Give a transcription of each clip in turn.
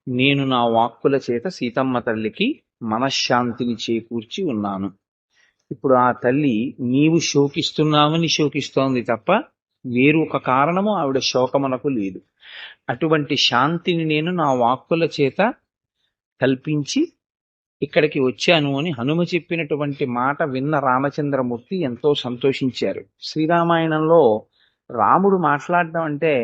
నేను నా వాక్కుల చేత సీతమ్మ తల్లికి మనశ్శాంతిని చేకూర్చి ఉన్నాను. ఇప్పుడు ఆ తల్లి నీవు శోకిస్తున్నావని శోకిస్తోంది తప్ప వేరు ఒక కారణము ఆవిడ శోకమునకు లేదు. అటువంటి శాంతిని నేను నా వాక్కుల చేత కల్పించి ఇక్కడికి వచ్చాను అని హనుమ చెప్పినటువంటి మాట విన్న రామచంద్రమూర్తి ఎంతో సంతోషించారు. శ్రీరామాయణంలో రాముడు మాట్లాడడం అంటే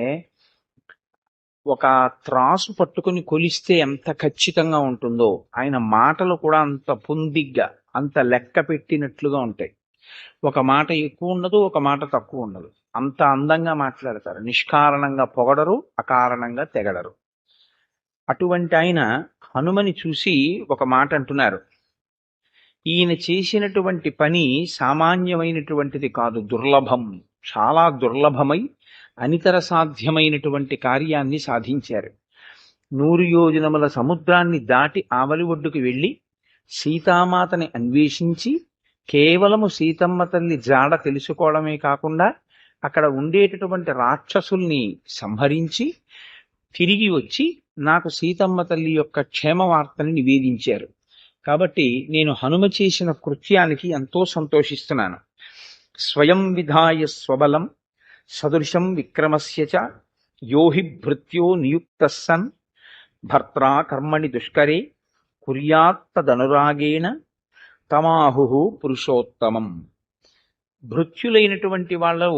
ఒక త్రాసు పట్టుకుని కొలిస్తే ఎంత ఖచ్చితంగా ఉంటుందో ఆయన మాటలు కూడా అంత పొందిగ్గా, అంత లెక్క పెట్టినట్లుగా ఉంటాయి. ఒక మాట ఎక్కువ ఉండదు, ఒక మాట తక్కువ ఉండదు. అంత అందంగా మాట్లాడతారు. నిష్కారణంగా పొగడరు, అకారణంగా తెగడరు. అటువంటి ఆయన హనుమని చూసి ఒక మాట అంటున్నారు. ఈయన చేసినటువంటి పని సామాన్యమైనటువంటిది కాదు, దుర్లభం. చాలా దుర్లభమై అనితర సాధ్యమైనటువంటి కార్యాన్ని సాధించారు. 100 యోజనముల సముద్రాన్ని దాటి ఆవలి ఒడ్డుకు వెళ్ళి సీతామాతని అన్వేషించి కేవలము సీతమ్మ తల్లి జాడ తెలుసుకోవడమే కాకుండా అక్కడ ఉండేటటువంటి రాక్షసుల్ని సంహరించి తిరిగి వచ్చి నాకు సీతమ్మ తల్లి యొక్క క్షేమ వార్తని నివేదించారు. కాబట్టి నేను హనుమ చేసిన కృత్యానికి ఎంతో సంతోషిస్తున్నాను. స్వయం విధాయ స్వబలం సదృశం విక్రమస్య చ యోహి భృత్యో నియుక్త సన్ భర్త్రా కర్మణి దుష్కరే కుర్యాత్తదనురాగేణ తమాహు పురుషోత్తమం. భృత్యులైనటువంటి వాళ్ళ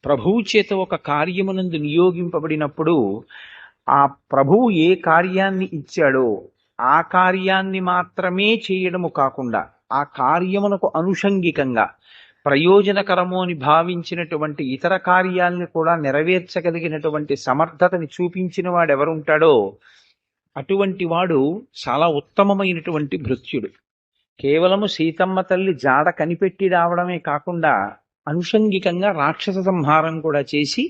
ప్రభువు చేత ఒక కార్యమునందు నియోగింపబడినప్పుడు ఆ ప్రభువు ఏ కార్యాన్ని ఇచ్చాడో ఆ కార్యాన్ని మాత్రమే చేయడము కాకుండా ఆ కార్యమునకు అనుషంగికంగా ప్రయోజనకరము అని భావించినటువంటి ఇతర కార్యాలను కూడా నెరవేర్చగలిగినటువంటి సమర్థతని చూపించిన వాడు ఎవరుంటాడో అటువంటి వాడు చాలా ఉత్తమమైనటువంటి భృత్యుడు. కేవలము సీతమ్మ తల్లి జాడ కనిపెట్టి రావడమే కాకుండా అనుషంగికంగా రాక్షస సంహారం కూడా చేసి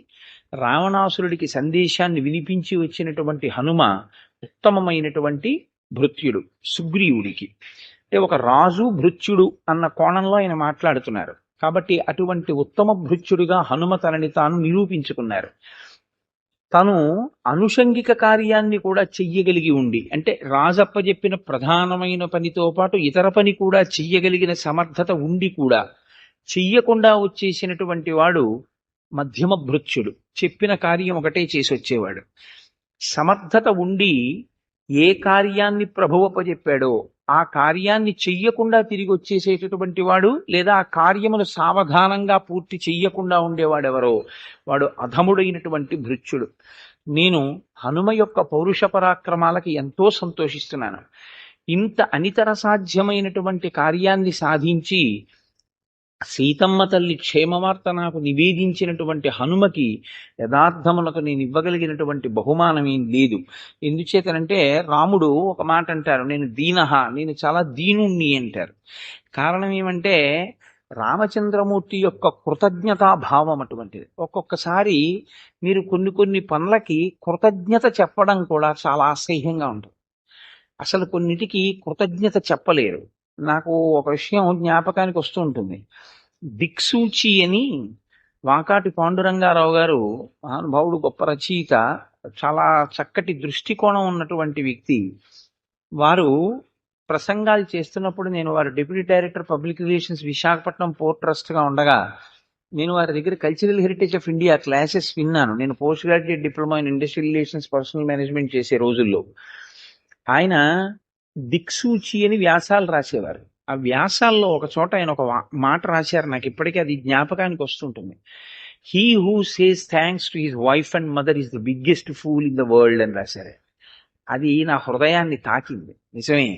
రావణాసురుడికి సందేశాన్ని వినిపించి వచ్చినటువంటి హనుమ ఉత్తమమైనటువంటి భృత్యుడు సుగ్రీవుడికి. అంటే ఒక రాజు భృత్యుడు అన్న కోణంలో ఆయన మాట్లాడుతున్నారు. కాబట్టి అటువంటి ఉత్తమ భృత్యుడిగా హనుమ తనని తాను నిరూపించుకున్నారు. తను అనుషంగిక కార్యాన్ని కూడా చెయ్యగలిగి ఉండి, అంటే రాజప్ప చెప్పిన ప్రధానమైన పనితో పాటు ఇతర పని కూడా చెయ్యగలిగిన సమర్థత ఉండి కూడా చెయ్యకుండా వచ్చేసినటువంటి వాడు మధ్యమ భృత్యుడు. చెప్పిన కార్యం ఒకటే చేసి వచ్చేవాడు. సమర్థత ఉండి ఏ కార్యాన్ని ప్రభువప్పచెప్పాడో ఆ కార్యాన్ని చెయ్యకుండా తిరిగి వచ్చేసేటటువంటి వాడు, లేదా ఆ కార్యమును సావధానంగా పూర్తి చెయ్యకుండా ఉండేవాడెవరో వాడు అధముడైనటువంటి భృత్యుడు. నేను హనుమ యొక్క పౌరుష పరాక్రమాలకి ఎంతో సంతోషిస్తున్నాను. ఇంత అనితర సాధ్యమైనటువంటి కార్యాన్ని సాధించి సీతమ్మ తల్లి క్షేమవార్త నాకు నివేదించినటువంటి హనుమకి యథార్థములకు నేను ఇవ్వగలిగినటువంటి బహుమానం ఏం లేదు. ఎందుచేతనంటే రాముడు ఒక మాట అంటారు, నేను దీనహ, నేను చాలా దీనుణ్ణి అంటారు. కారణం ఏమంటే రామచంద్రమూర్తి యొక్క కృతజ్ఞతా భావం అటువంటిది. ఒక్కొక్కసారి మీరు కొన్ని పనులకి కృతజ్ఞత చెప్పడం కూడా చాలా అసహ్యంగా ఉంటుంది. అసలు కొన్నిటికి కృతజ్ఞత చెప్పలేరు. నాకు ఒక విషయం జ్ఞాపకానికి వస్తూ ఉంటుంది. దిక్సూచి అని వాకాటి పాండురంగారావు గారు, మహానుభావుడు, గొప్ప రచయిత, చాలా చక్కటి దృష్టికోణం ఉన్నటువంటి వ్యక్తి. వారు ప్రసంగాలు చేస్తున్నప్పుడు నేను వారు deputy director public relations Visakhapatnam port ట్రస్ట్గా ఉండగా నేను వారి దగ్గర cultural heritage of India classes విన్నాను. నేను post graduate diploma in industrial relations personnel management చేసే రోజుల్లో ఆయన దిక్సూచి అని వ్యాసాలు రాసేవారు. ఆ వ్యాసాల్లో ఒక చోట ఆయన ఒక మాట రాశారు, నాకు ఇప్పటికీ అది జ్ఞాపకానికి వస్తుంటుంది. He who says thanks to his wife and mother is the biggest pool in the world అని రాశారు. అది నా హృదయాన్ని తాకింది. నిజమే,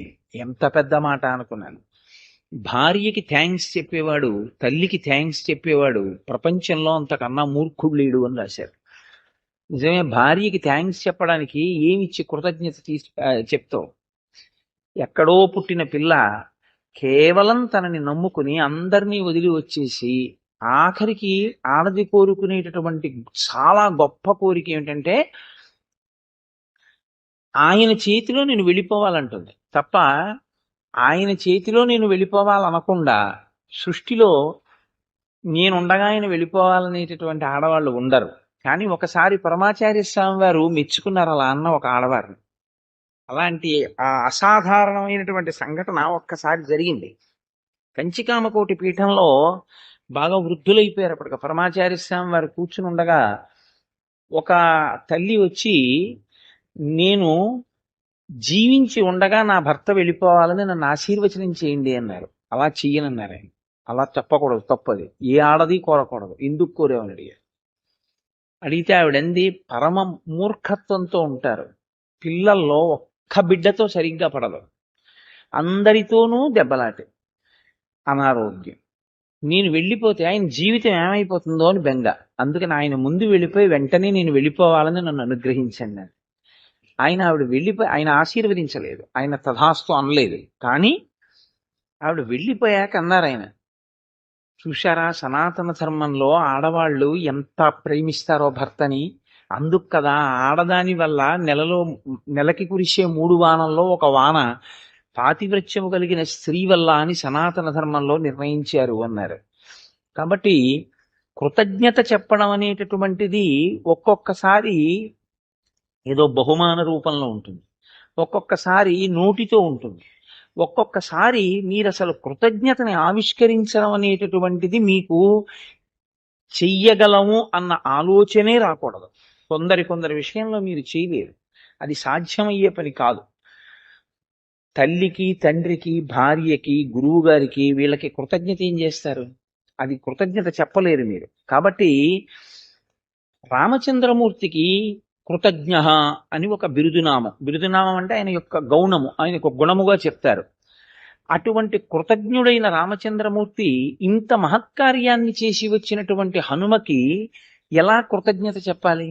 ఎంత పెద్ద మాట అనుకున్నాను. భార్యకి థ్యాంక్స్ చెప్పేవాడు, తల్లికి థ్యాంక్స్ చెప్పేవాడు ప్రపంచంలో అంతకన్నా మూర్ఖుడు లేడు అని రాశారు. నిజమే, భార్యకి థ్యాంక్స్ చెప్పడానికి ఏమిచ్చి కృతజ్ఞత చెప్తావు? ఎక్కడో పుట్టిన పిల్ల కేవలం తనని నమ్ముకుని అందరినీ వదిలి వచ్చేసి ఆఖరికి ఆడది కోరుకునేటటువంటి చాలా గొప్ప కోరిక ఏమిటంటే ఆయన చేతిలో నేను వెళ్ళిపోవాలంటుంది తప్ప ఆయన చేతిలో నేను వెళ్ళిపోవాలనకుండా సృష్టిలో నేనుండగా ఆయన వెళ్ళిపోవాలనేటటువంటి ఆడవాళ్ళు ఉండరు. కానీ ఒకసారి పరమాచార్య స్వామి వారు మెచ్చుకున్నారు అలా అన్న ఒక ఆడవారిని. అలాంటి ఆ అసాధారణమైనటువంటి సంఘటన ఒక్కసారి జరిగింది. కంచికామకోటి పీఠంలో బాగా వృద్ధులైపోయారు. అప్పటికి పరమాచార్య స్వామి వారు కూర్చుని ఉండగా ఒక తల్లి వచ్చి, నేను జీవించి ఉండగా నా భర్త వెళ్ళిపోవాలని నన్ను ఆశీర్వచనం చేయండి అన్నారు. అలా చెయ్యనన్నారు ఆయన. అలా చెప్పకూడదు, తప్పది. ఏ ఆడది కోరకూడదు. ఎందుకు కోరేవని అడిగారు. అడిగితే ఆవిడంది, పరమ మూర్ఖత్వంతో ఉంటారు, పిల్లల్లో ఒక్క బిడ్డతో సరిగ్గా పడదు, అందరితోనూ దెబ్బలాటే, అనారోగ్యం. నేను వెళ్ళిపోతే ఆయన జీవితం ఏమైపోతుందో అని బెంగ. అందుకని ఆయన ముందు వెళ్ళిపోయి వెంటనే నేను వెళ్ళిపోవాలని నన్ను అనుగ్రహించండి అని. ఆయన ఆశీర్వదించలేదు, ఆయన తథాస్తు అనలేదు. కానీ ఆవిడ వెళ్ళిపోయాక అన్నారు ఆయన, చూశారా సనాతన ధర్మంలో ఆడవాళ్ళు ఎంత ప్రేమిస్తారో భర్తని, అందుకు కదా ఆడదాని వల్ల నెలకి కురిసే 3 వానల్లో ఒక వాన పాతివ్రత్యము కలిగిన స్త్రీ వల్ల అని సనాతన ధర్మంలో నిర్ణయించారు అన్నారు. కాబట్టి కృతజ్ఞత చెప్పడం అనేటటువంటిది ఒక్కొక్కసారి ఏదో బహుమాన రూపంలో ఉంటుంది, ఒక్కొక్కసారి నోటితో ఉంటుంది, ఒక్కొక్కసారి మీరు అసలు కృతజ్ఞతని ఆవిష్కరించడం అనేటటువంటిది మీకు చెయ్యగలము అన్న ఆలోచనే రాకూడదు. కొందరి విషయంలో మీరు చేయలేరు, అది సాధ్యమయ్యే పని కాదు. తల్లికి, తండ్రికి, భార్యకి, గురువు గారికి, వీళ్ళకి కృతజ్ఞత ఏం చేస్తారు? అది కృతజ్ఞత చెప్పలేరు మీరు. కాబట్టి రామచంద్రమూర్తికి కృతజ్ఞ అని ఒక బిరుదునామం అంటే ఆయన యొక్క గౌణము, ఆయన ఒక గుణముగా చెప్తారు. అటువంటి కృతజ్ఞుడైన రామచంద్రమూర్తి ఇంత మహత్కార్యాన్ని చేసి వచ్చినటువంటి హనుమకి ఎలా కృతజ్ఞత చెప్పాలి?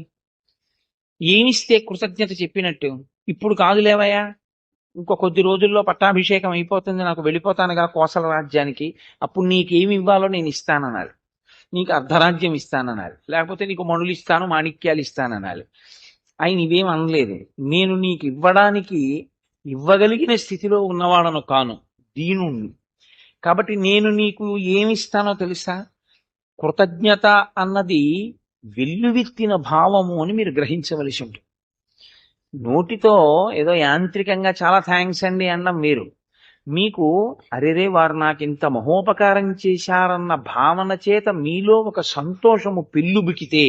ఏమిస్తే కృతజ్ఞత చెప్పినట్టు? ఇప్పుడు కాదులేవయ్యా, ఇంకో కొద్ది రోజుల్లో పట్టాభిషేకం అయిపోతుంది, నాకు వెళ్ళిపోతానుగా కోసల రాజ్యానికి, అప్పుడు నీకేమి ఇవ్వాలో నేను ఇస్తానన్నారు. నీకు అర్ధరాజ్యం ఇస్తానన్నారు, లేకపోతే నీకు మణులు ఇస్తాను, మాణిక్యాలు ఇస్తానన్నారు. ఆయన ఇవేం అనలేదు. నేను నీకు ఇవ్వగలిగిన స్థితిలో ఉన్నవాడను కాను, దీనుణ్ణి. కాబట్టి నేను నీకు ఏమిస్తానో తెలుసా? కృతజ్ఞత అన్నది వెల్లువిత్తిన భావము అని మీరు గ్రహించవలసి ఉంటుంది. నోటితో ఏదో యాంత్రికంగా చాలా థ్యాంక్స్ అండి అన్నం మీరు, మీకు అరెరే వారు నాకు ఇంత మహోపకారం చేశారన్న భావన చేత మీలో ఒక సంతోషము పెళ్ళుబికితే,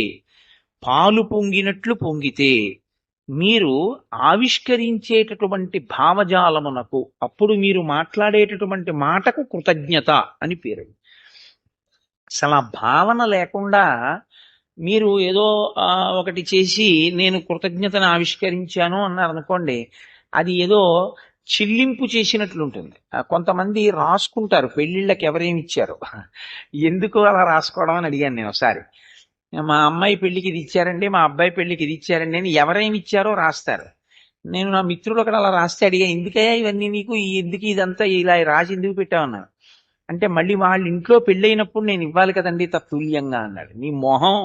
పాలు పొంగినట్లు పొంగితే, మీరు ఆవిష్కరించేటటువంటి భావజాలమునకు, అప్పుడు మీరు మాట్లాడేటటువంటి మాటకు కృతజ్ఞత అని పేరు. అసలు ఆ భావన లేకుండా మీరు ఏదో ఒకటి చేసి నేను కృతజ్ఞతను ఆవిష్కరించాను అన్నారు అనుకోండి, అది ఏదో చెల్లింపు చేసినట్లుంటుంది. కొంతమంది రాసుకుంటారు పెళ్ళిళ్ళకి ఎవరేమి ఇచ్చారు, ఎందుకు అలా రాసుకోవడం అని అడిగాను నేను ఒకసారి. మా అమ్మాయి పెళ్లికి ఇది ఇచ్చారండి, మా అబ్బాయి పెళ్లికి ఇది ఇచ్చారండి అని ఎవరేమి ఇచ్చారో రాస్తారు. నేను నా మిత్రుడు ఒకటి అలా రాస్తే అడిగా, ఎందుకయ్యా ఇవన్నీ నీకు, ఎందుకు ఇదంతా ఇలా రాసి ఎందుకు పెట్టావన్నాను. అంటే మళ్ళీ వాళ్ళ ఇంట్లో పెళ్ళైనప్పుడు నేను ఇవ్వాలి కదండి తత్తుల్యంగా అన్నాడు. నీ మొహం,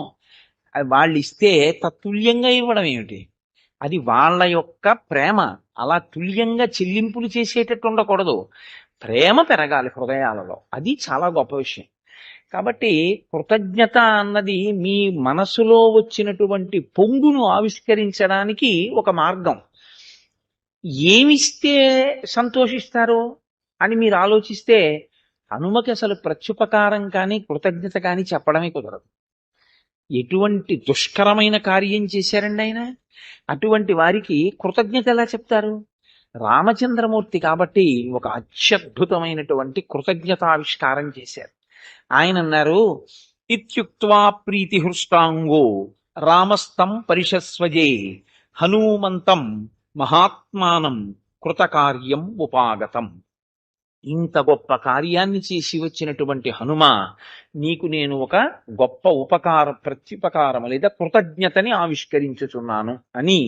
వాళ్ళు ఇస్తే తత్తుల్యంగా ఇవ్వడం ఏమిటి? అది వాళ్ళ యొక్క ప్రేమ, అలా తుల్యంగా చెల్లింపులు చేసేటట్టు ఉండకూడదు. ప్రేమ పెరగాలి హృదయాలలో, అది చాలా గొప్ప విషయం. కాబట్టి కృతజ్ఞత అన్నది మీ మనసులో వచ్చినటువంటి పొంగును ఆవిష్కరించడానికి ఒక మార్గం. ఏమిస్తే సంతోషిస్తారో అని మీరు ఆలోచిస్తే హనుమకి అసలు ప్రత్యుపకారం కానీ కృతజ్ఞత కానీ చెప్పడమే కుదరదు. ఎటువంటి దుష్కరమైన కార్యం చేశారండి ఆయన, అటువంటి వారికి కృతజ్ఞత ఎలా చెప్తారు? రామచంద్రమూర్తి కాబట్టి ఒక అత్యద్భుతమైనటువంటి కృతజ్ఞతావిష్కారం చేశారు. ఆయన అన్నారు, ఇత్యుక్త్వా ప్రీతిహృష్టాంగో రామస్తం పరిషస్వజే హనుమంతం మహాత్మానం కృతకార్యం ఉపాగతం. ఇంత గొప్ప కార్యాన్ని చేసి వచ్చినటువంటి హనుమ, నీకు నేను ఒక గొప్ప ప్రత్యుపకారం లేదా కృతజ్ఞతని ఆవిష్కరించుచున్నాను అని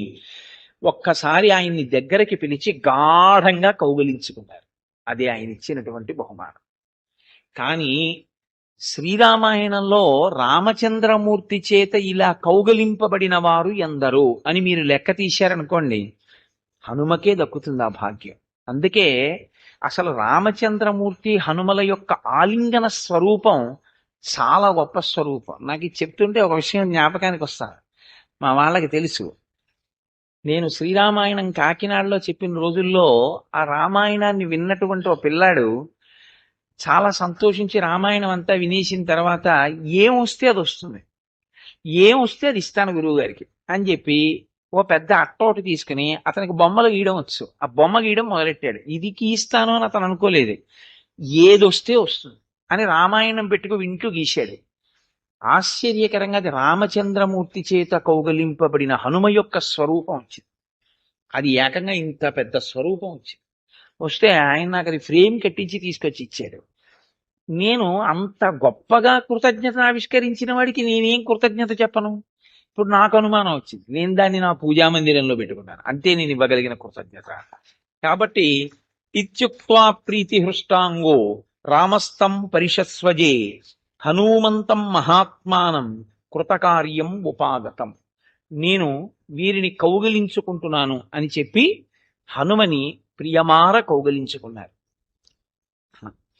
ఒక్కసారి ఆయన్ని దగ్గరికి పిలిచి గాఢంగా కౌగిలించుకున్నారు. అదే ఆయన ఇచ్చినటువంటి బహుమానం. కానీ శ్రీరామాయణంలో రామచంద్రమూర్తి చేత ఇలా కౌగలింపబడిన వారు ఎందరో అని మీరు లెక్క తీశారనుకోండి, హనుమకే దక్కుతుంది ఆ భాగ్యం. అందుకే అసలు రామచంద్రమూర్తి హనుమల యొక్క ఆలింగన స్వరూపం చాలా గొప్ప స్వరూపం. నాకు ఇది చెప్తుంటే ఒక విషయం జ్ఞాపకానికి వస్తాను. మా వాళ్ళకి తెలుసు, నేను శ్రీరామాయణం కాకినాడలో చెప్పిన రోజుల్లో ఆ రామాయణాన్ని విన్నటువంటి ఒక పిల్లాడు చాలా సంతోషించి రామాయణం అంతా వినేసిన తర్వాత ఏం వస్తే అది వస్తుంది, ఏం వస్తే అది ఇస్తాను గురువు గారికి అని చెప్పి ఓ పెద్ద అట్ట ఒకటి తీసుకుని అతనికి బొమ్మలు గీయడం వచ్చు. ఆ బొమ్మ గీయడం మొదలెట్టాడు. ఇది గీస్తాను అని అతను అనుకోలేదు. ఏది వస్తే వస్తుంది అని రామాయణం పెట్టుకు వింటూ గీశాడు. ఆశ్చర్యకరంగా అది రామచంద్రమూర్తి చేత కౌగలింపబడిన హనుమ యొక్క స్వరూపం వచ్చింది. అది ఏకంగా ఇంత పెద్ద స్వరూపం వచ్చింది. వస్తే ఆయన నాకు అది ఫ్రేమ్ కట్టించి తీసుకొచ్చి ఇచ్చాడు. నేను అంత గొప్పగా కృతజ్ఞత ఆవిష్కరించిన వాడికి నేనేం కృతజ్ఞత చెప్పను? ఇప్పుడు నాకు అనుమానం వచ్చింది, నేను దాన్ని నా పూజా మందిరంలో పెట్టుకున్నాను, అంతే నేను ఇవ్వగలిగిన కృతజ్ఞత. కాబట్టి ఇత్యుక్త్వా ప్రీతి హృష్టాంగో రామస్తం పరిషస్వజే హనుమంతం మహాత్మానం కృతకార్యం ఉపాగతం. నేను వీరిని కౌగిలించుకుంటున్నాను అని చెప్పి హనుమని ప్రియమార కౌగిలించుకున్నారు.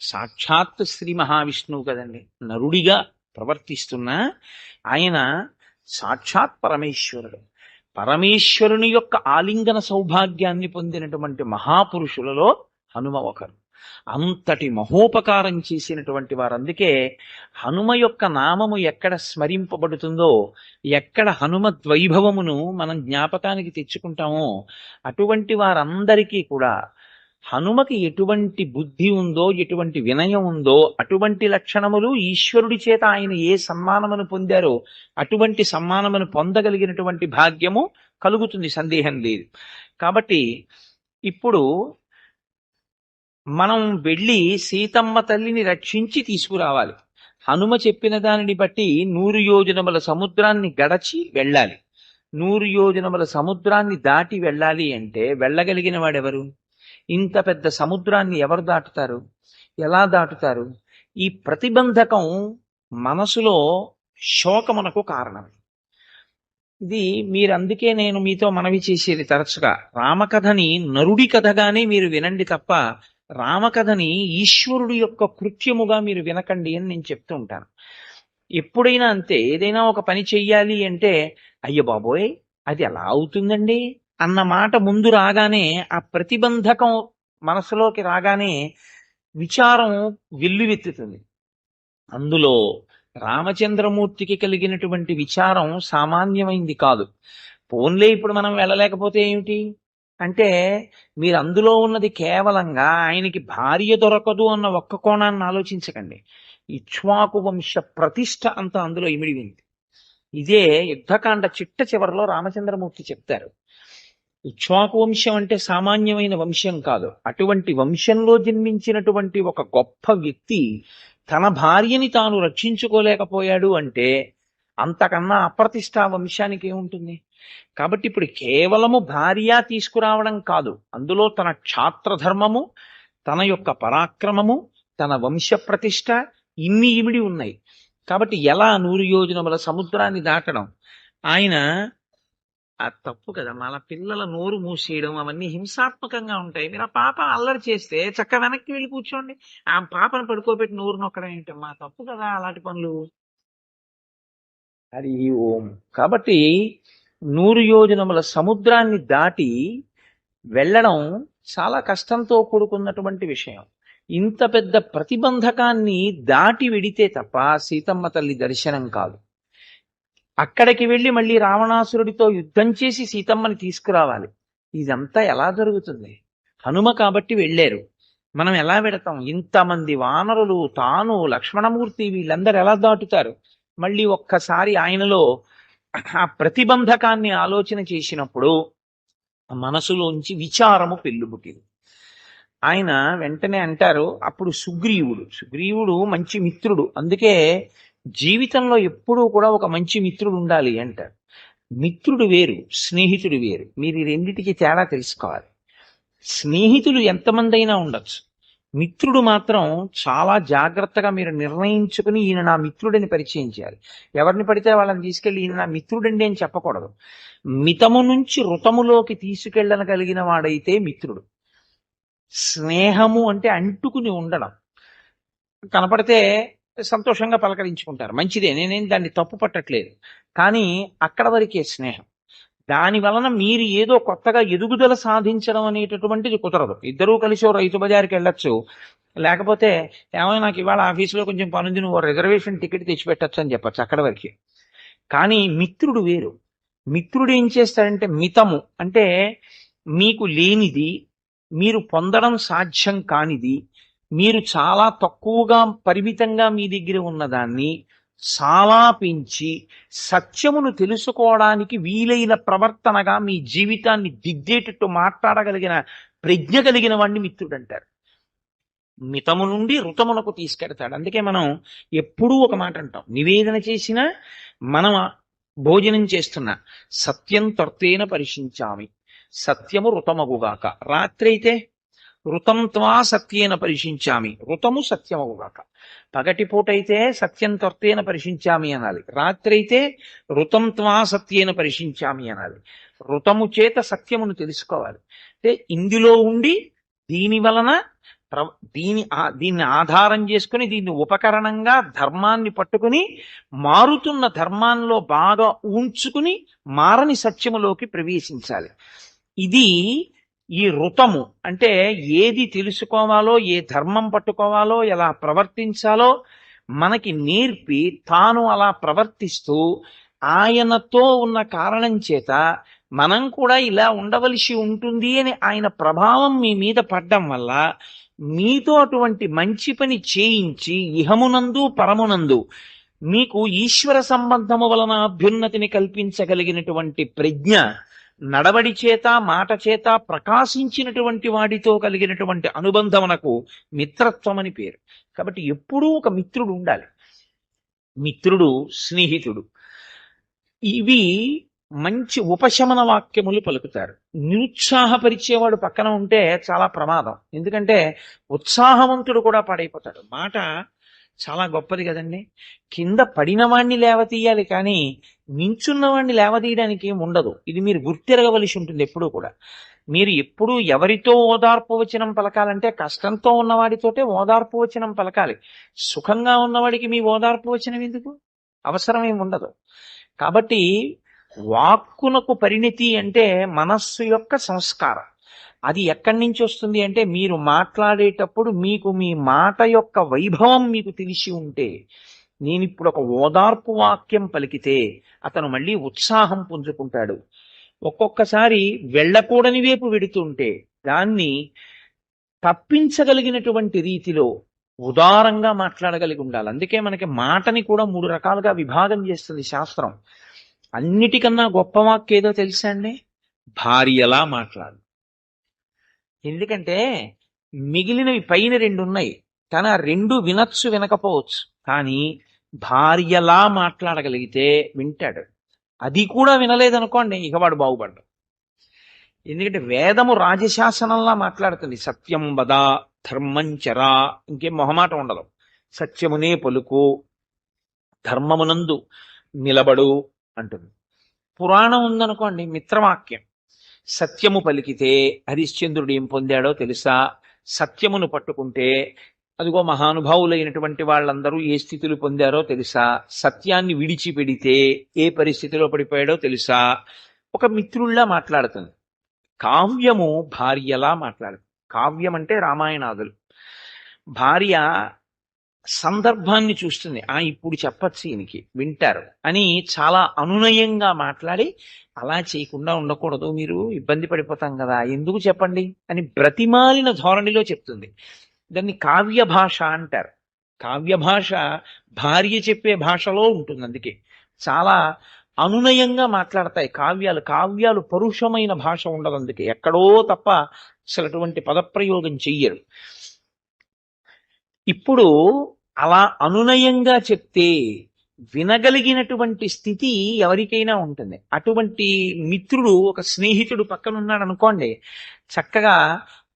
సాక్షాత్ శ్రీ మహావిష్ణువు కదండి, నరుడిగా ప్రవర్తిస్తున్న ఆయన సాక్షాత్ పరమేశ్వరుడు. పరమేశ్వరుని యొక్క ఆలింగన సౌభాగ్యాన్ని పొందినటువంటి మహాపురుషులలో హనుమ ఒకరు. అంతటి మహోపకారం చేసినటువంటి వారు. అందుకే హనుమ యొక్క నామము ఎక్కడ స్మరింపబడుతుందో, ఎక్కడ హనుమద్ వైభవమును మనం జ్ఞాపకానికి తెచ్చుకుంటామో అటువంటి వారందరికీ కూడా హనుమకి ఎటువంటి బుద్ధి ఉందో, ఎటువంటి వినయం ఉందో, అటువంటి లక్షణములు ఈశ్వరుడి చేత ఆయన ఏ సన్మానమును పొందారో అటువంటి సన్మానమును పొందగలిగినటువంటి భాగ్యము కలుగుతుంది, సందేహం లేదు. కాబట్టి ఇప్పుడు మనం వెళ్ళి సీతమ్మ తల్లిని రక్షించి తీసుకురావాలి. హనుమ చెప్పిన దానిని బట్టి 100 యోజనముల సముద్రాన్ని గడచి వెళ్ళాలి. 100 యోజనముల సముద్రాన్ని దాటి వెళ్ళాలి అంటే వెళ్ళగలిగిన వాడెవరు? ఇంత పెద్ద సముద్రాన్ని ఎవరు దాటుతారు? ఎలా దాటుతారు? ఈ ప్రతిబంధకం మనసులో శోకమునకు కారణం. ఇది మీరు, అందుకే నేను మీతో మనవి చేసేది తరచుగా, రామకథని నరుడి కథగానే మీరు వినండి తప్ప రామకథని ఈశ్వరుడి యొక్క కృత్యముగా మీరు వినకండి అని నేను చెప్తూ ఉంటాను. ఎప్పుడైనా అంతే, ఏదైనా ఒక పని చెయ్యాలి అంటే అయ్య బాబోయ్ అది ఎలా అవుతుందండి అన్న మాట ముందు రాగానే, ఆ ప్రతిబంధకం మనసులోకి రాగానే విచారం వెల్లువెత్తుతుంది. అందులో రామచంద్రమూర్తికి కలిగినటువంటి విచారం సామాన్యమైంది కాదు. పోన్లే ఇప్పుడు మనం వెళ్ళలేకపోతే ఏమిటి అంటే, మీరు అందులో ఉన్నది కేవలంగా ఆయనకి భార్య దొరకదు అన్న ఒక్క కోణాన్ని ఆలోచించకండి. ఇక్ష్వాకు వంశ ప్రతిష్ట అంతా అందులో ఇమిడివింది. ఇదే యుద్ధకాండ చివరిలో రామచంద్రమూర్తి చెప్తారు. ఇక్ష్వాకు వంశం అంటే సామాన్యమైన వంశం కాదు. అటువంటి వంశంలో జన్మించినటువంటి ఒక గొప్ప వ్యక్తి తన భార్యని తాను రక్షించుకోలేకపోయాడు అంటే అంతకన్నా అప్రతిష్ఠా వంశానికి ఏముంటుంది? కాబట్టి ఇప్పుడు కేవలము భార్య తీసుకురావడం కాదు, అందులో తన క్షాత్రధర్మము, తన యొక్క పరాక్రమము, తన వంశ ప్రతిష్ట ఇన్ని ఇమిడి ఉన్నాయి. కాబట్టి ఎలా 100 యోజనముల సముద్రాన్ని దాటడం ఆయన తప్పు కదా. మన పిల్లల నోరు మూసేయడం అవన్నీ హింసాత్మకంగా ఉంటాయి. మీరు ఆ పాప అల్లరి చేస్తే చక్క వెనక్కి వెళ్ళి కూర్చోండి. ఆ పాపను పడుకోబెట్టి నోరు నొక్కడం ఏంటమ్మా, తప్పు కదా అలాంటి పనులు. హరి ఓం. కాబట్టి 100 యోజనముల సముద్రాన్ని దాటి వెళ్ళడం చాలా కష్టంతో కూడుకున్నటువంటి విషయం. ఇంత పెద్ద ప్రతిబంధకాన్ని దాటి వెడితే తప్ప సీతమ్మ తల్లి దర్శనం కాదు. అక్కడికి వెళ్ళి మళ్ళీ రావణాసురుడితో యుద్ధం చేసి సీతమ్మని తీసుకురావాలి. ఇదంతా ఎలా జరుగుతుంది? హనుమ కాబట్టి వెళ్ళారు. మనం ఎలా వెడతాం? ఇంతమంది వానరులు, తాను, లక్ష్మణమూర్తి, వీళ్ళందరూ ఎలా దాటుతారు? మళ్ళీ ఒక్కసారి ఆయనలో ఆ ప్రతిబంధకాన్ని ఆలోచన చేసినప్పుడు మనసులోంచి విచారము పెళ్ళుబుట్టింది. ఆయన వెంటనే అంటారు, అప్పుడు సుగ్రీవుడు మంచి మిత్రుడు. అందుకే జీవితంలో ఎప్పుడూ కూడా ఒక మంచి మిత్రుడు ఉండాలి అంటారు. మిత్రుడు వేరు, స్నేహితుడు వేరు. మీరు ఈ రెండిటికి తేడా తెలుసుకోవాలి. స్నేహితులు ఎంతమంది అయినా ఉండొచ్చు, మిత్రుడు మాత్రం చాలా జాగ్రత్తగా మీరు నిర్ణయించుకుని ఈయన నా మిత్రుడిని పరిచయం చేయాలి. ఎవరిని పడితే వాళ్ళని తీసుకెళ్ళి ఈయన నా మిత్రుడండి అని చెప్పకూడదు. మితము నుంచి ఋతములోకి తీసుకెళ్ళగలిగిన వాడైతే మిత్రుడు. స్నేహము అంటే అంటుకుని ఉండడం. కనపడితే సంతోషంగా పలకరించుకుంటారు, మంచిదే, నేనేం దాన్ని తప్పు పట్టట్లేదు. కానీ అక్కడ వరకే స్నేహం. దాని వలన మీరు ఏదో కొత్తగా ఎదుగుదల సాధించడం అనేటటువంటిది కుదరదు. ఇద్దరూ కలిసి ఓ రైతు బజార్కి వెళ్ళొచ్చు, లేకపోతే ఏమైనా నాకు ఇవాళ ఆఫీసులో కొంచెం పనుంది, నువ్వు రిజర్వేషన్ టికెట్ తెచ్చిపెట్టచ్చు అని చెప్పచ్చు, అక్కడ వరకు. కానీ మిత్రుడు వేరు. మిత్రుడు ఏం చేస్తాడంటే మితము అంటే మీకు లేనిది, మీరు పొందడం సాధ్యం కానిది, మీరు చాలా తక్కువగా పరిమితంగా మీ దగ్గర ఉన్నదాన్ని చాలా పెంచి సత్యమును తెలుసుకోవడానికి వీలైన ప్రవర్తనగా మీ జీవితాన్ని దిద్దేటట్టు మాట్లాడగలిగిన ప్రజ్ఞ కలిగిన వాడిని మిత్రుడు అంటారు. మితము నుండి ఋతమునకు తీసుకెడతాడు. అందుకే మనం ఎప్పుడూ ఒక మాట అంటాం, నివేదన చేసినా మనం భోజనం చేస్తున్నా సత్యం త్వర్తేన పరిశించామి, సత్యము ఋతమగుగాక. రాత్రి అయితే ఋతం త్వా సత్యేన పరిశించామి, ఋతము సత్యమగుగాక. పగటిపూటైతే సత్యం త్వర్తేన పరిశించామి అనాలి, రాత్రి అయితే ఋతం త్వా సత్యేన పరిశించామి అనాలి. ఋతము చేత సత్యమును తెలుసుకోవాలి. అంటే ఇందులో ఉండి దీని వలన దీన్ని ఆధారం చేసుకుని దీన్ని ఉపకరణంగా ధర్మాన్ని పట్టుకుని మారుతున్న ధర్మాల్లో బాగా ఉంచుకుని మారని సత్యములోకి ప్రవేశించాలి. ఇది ఈ ఋతము అంటే ఏది తెలుసుకోవాలో, ఏ ధర్మం పట్టుకోవాలో, ఎలా ప్రవర్తించాలో మనకి నేర్పి తాను అలా ప్రవర్తిస్తూ ఆయనతో ఉన్న కారణం చేత మనం కూడా ఇలా ఉండవలసి ఉంటుంది అని ఆయన ప్రభావం మీ మీద పడ్డం వల్ల మీతో అటువంటి మంచి పని చేయించి ఇహమునందు పరమునందు మీకు ఈశ్వర సంబంధము వలన అభ్యున్నతిని కల్పించగలిగినటువంటి ప్రజ్ఞ, నడవడి చేత మాట చేత ప్రకాశించినటువంటి వాడితో కలిగినటువంటి అనుబంధమునకు మిత్రత్వం అని పేరు. కాబట్టి ఎప్పుడూ ఒక మిత్రుడు ఉండాలి. మిత్రుడు, స్నేహితుడు, ఇవి మంచి ఉపశమన వాక్యములు పలుకుతారు. నిరుత్సాహపరిచేవాడు పక్కన ఉంటే చాలా ప్రమాదం. ఎందుకంటే ఉత్సాహవంతుడు కూడా పాడైపోతాడు. మాట చాలా గొప్పది కదండి. కింద పడిన వాణ్ణి లేవతీయాలి, కానీ నించున్న వాణ్ణి లేవతీయడానికి ఏం ఉండదు. ఇది మీరు గుర్తిరగవలసి ఉంటుంది ఎప్పుడూ కూడా. మీరు ఎప్పుడూ ఎవరితో ఓదార్పు వచనం పలకాలంటే కష్టంతో ఉన్నవాడితోటే ఓదార్పు వచనం పలకాలి. సుఖంగా ఉన్నవాడికి మీ ఓదార్పు వచనం ఎందుకు? అవసరం ఏమి ఉండదు. కాబట్టి వాక్కునకు పరిణితి అంటే మనస్సు యొక్క సంస్కారం. అది ఎక్కడి నుంచి వస్తుంది అంటే మీరు మాట్లాడేటప్పుడు మీకు మీ మాట యొక్క వైభవం మీకు తెలిసి ఉంటే, నేను ఇప్పుడు ఒక ఓదార్పు వాక్యం పలికితే అతను మళ్ళీ ఉత్సాహం పుంజుకుంటాడు. ఒక్కొక్కసారి వెళ్ళకూడని వైపు వెడుతుంటే దాన్ని తప్పించగలిగినటువంటి రీతిలో ఉదారంగా మాట్లాడగలిగి ఉండాలి. అందుకే మనకి మాటని కూడా 3 రకాలుగా విభాగం చేస్తుంది శాస్త్రం. అన్నిటికన్నా గొప్ప వాక్యం ఏదో తెలుసా అండి? భార్యలా మాట్లాడు. ఎందుకంటే మిగిలినవి పైన 2 ఉన్నాయి, కానీ ఆ 2 వినొచ్చు వినకపోవచ్చు, కానీ భార్యలా మాట్లాడగలిగితే వింటాడు. అది కూడా వినలేదనుకోండి, ఇక వాడు బాగుపడ్డాడు. ఎందుకంటే వేదము రాజశాసనంలా మాట్లాడుతుంది. సత్యం వద, ధర్మం చరా, ఇంకేం మొహమాట ఉండదు. సత్యమునే పలుకు, ధర్మమునందు నిలబడు అంటుంది. పురాణం ఉందనుకోండి, మిత్రవాక్యం. సత్యము పలికితే హరిశ్చంద్రుడు ఏం పొందాడో తెలుసా? సత్యమును పట్టుకుంటే అదిగో మహానుభావులైనటువంటి వాళ్ళందరూ ఏ స్థితులు పొందారో తెలుసా? సత్యాన్ని విడిచిపెడితే ఏ పరిస్థితిలో పడిపోయాడో తెలుసా? ఒక మిత్రుల్లా మాట్లాడుతుంది. కావ్యము భార్యలా మాట్లాడుతుంది. కావ్యం అంటే రామాయణాదులు. భార్య సందర్భాన్ని చూస్తుంది, ఇప్పుడు చెప్పచ్చు ఈయనకి, వింటారు అని చాలా అనునయంగా మాట్లాడి, అలా చేయకుండా ఉండకూడదు, మీరు ఇబ్బంది పడిపోతాం కదా, ఎందుకు చెప్పండి అని బ్రతిమాలిన ధోరణిలో చెప్తుంది. దాన్ని కావ్య భాష అంటారు. కావ్య భాష భార్య చెప్పే భాషలో ఉంటుంది. అందుకే చాలా అనునయంగా మాట్లాడతాయి కావ్యాలు. కావ్యాలు పరుషమైన భాష ఉండదు. అందుకే ఎక్కడో తప్ప అసలు అటువంటి పదప్రయోగం చెయ్యరు. ఇప్పుడు అలా అనునయంగా చెప్తే వినగలిగినటువంటి స్థితి ఎవరికైనా ఉంటుంది. అటువంటి మిత్రుడు, ఒక స్నేహితుడు పక్కన ఉన్నాడు అనుకోండి, చక్కగా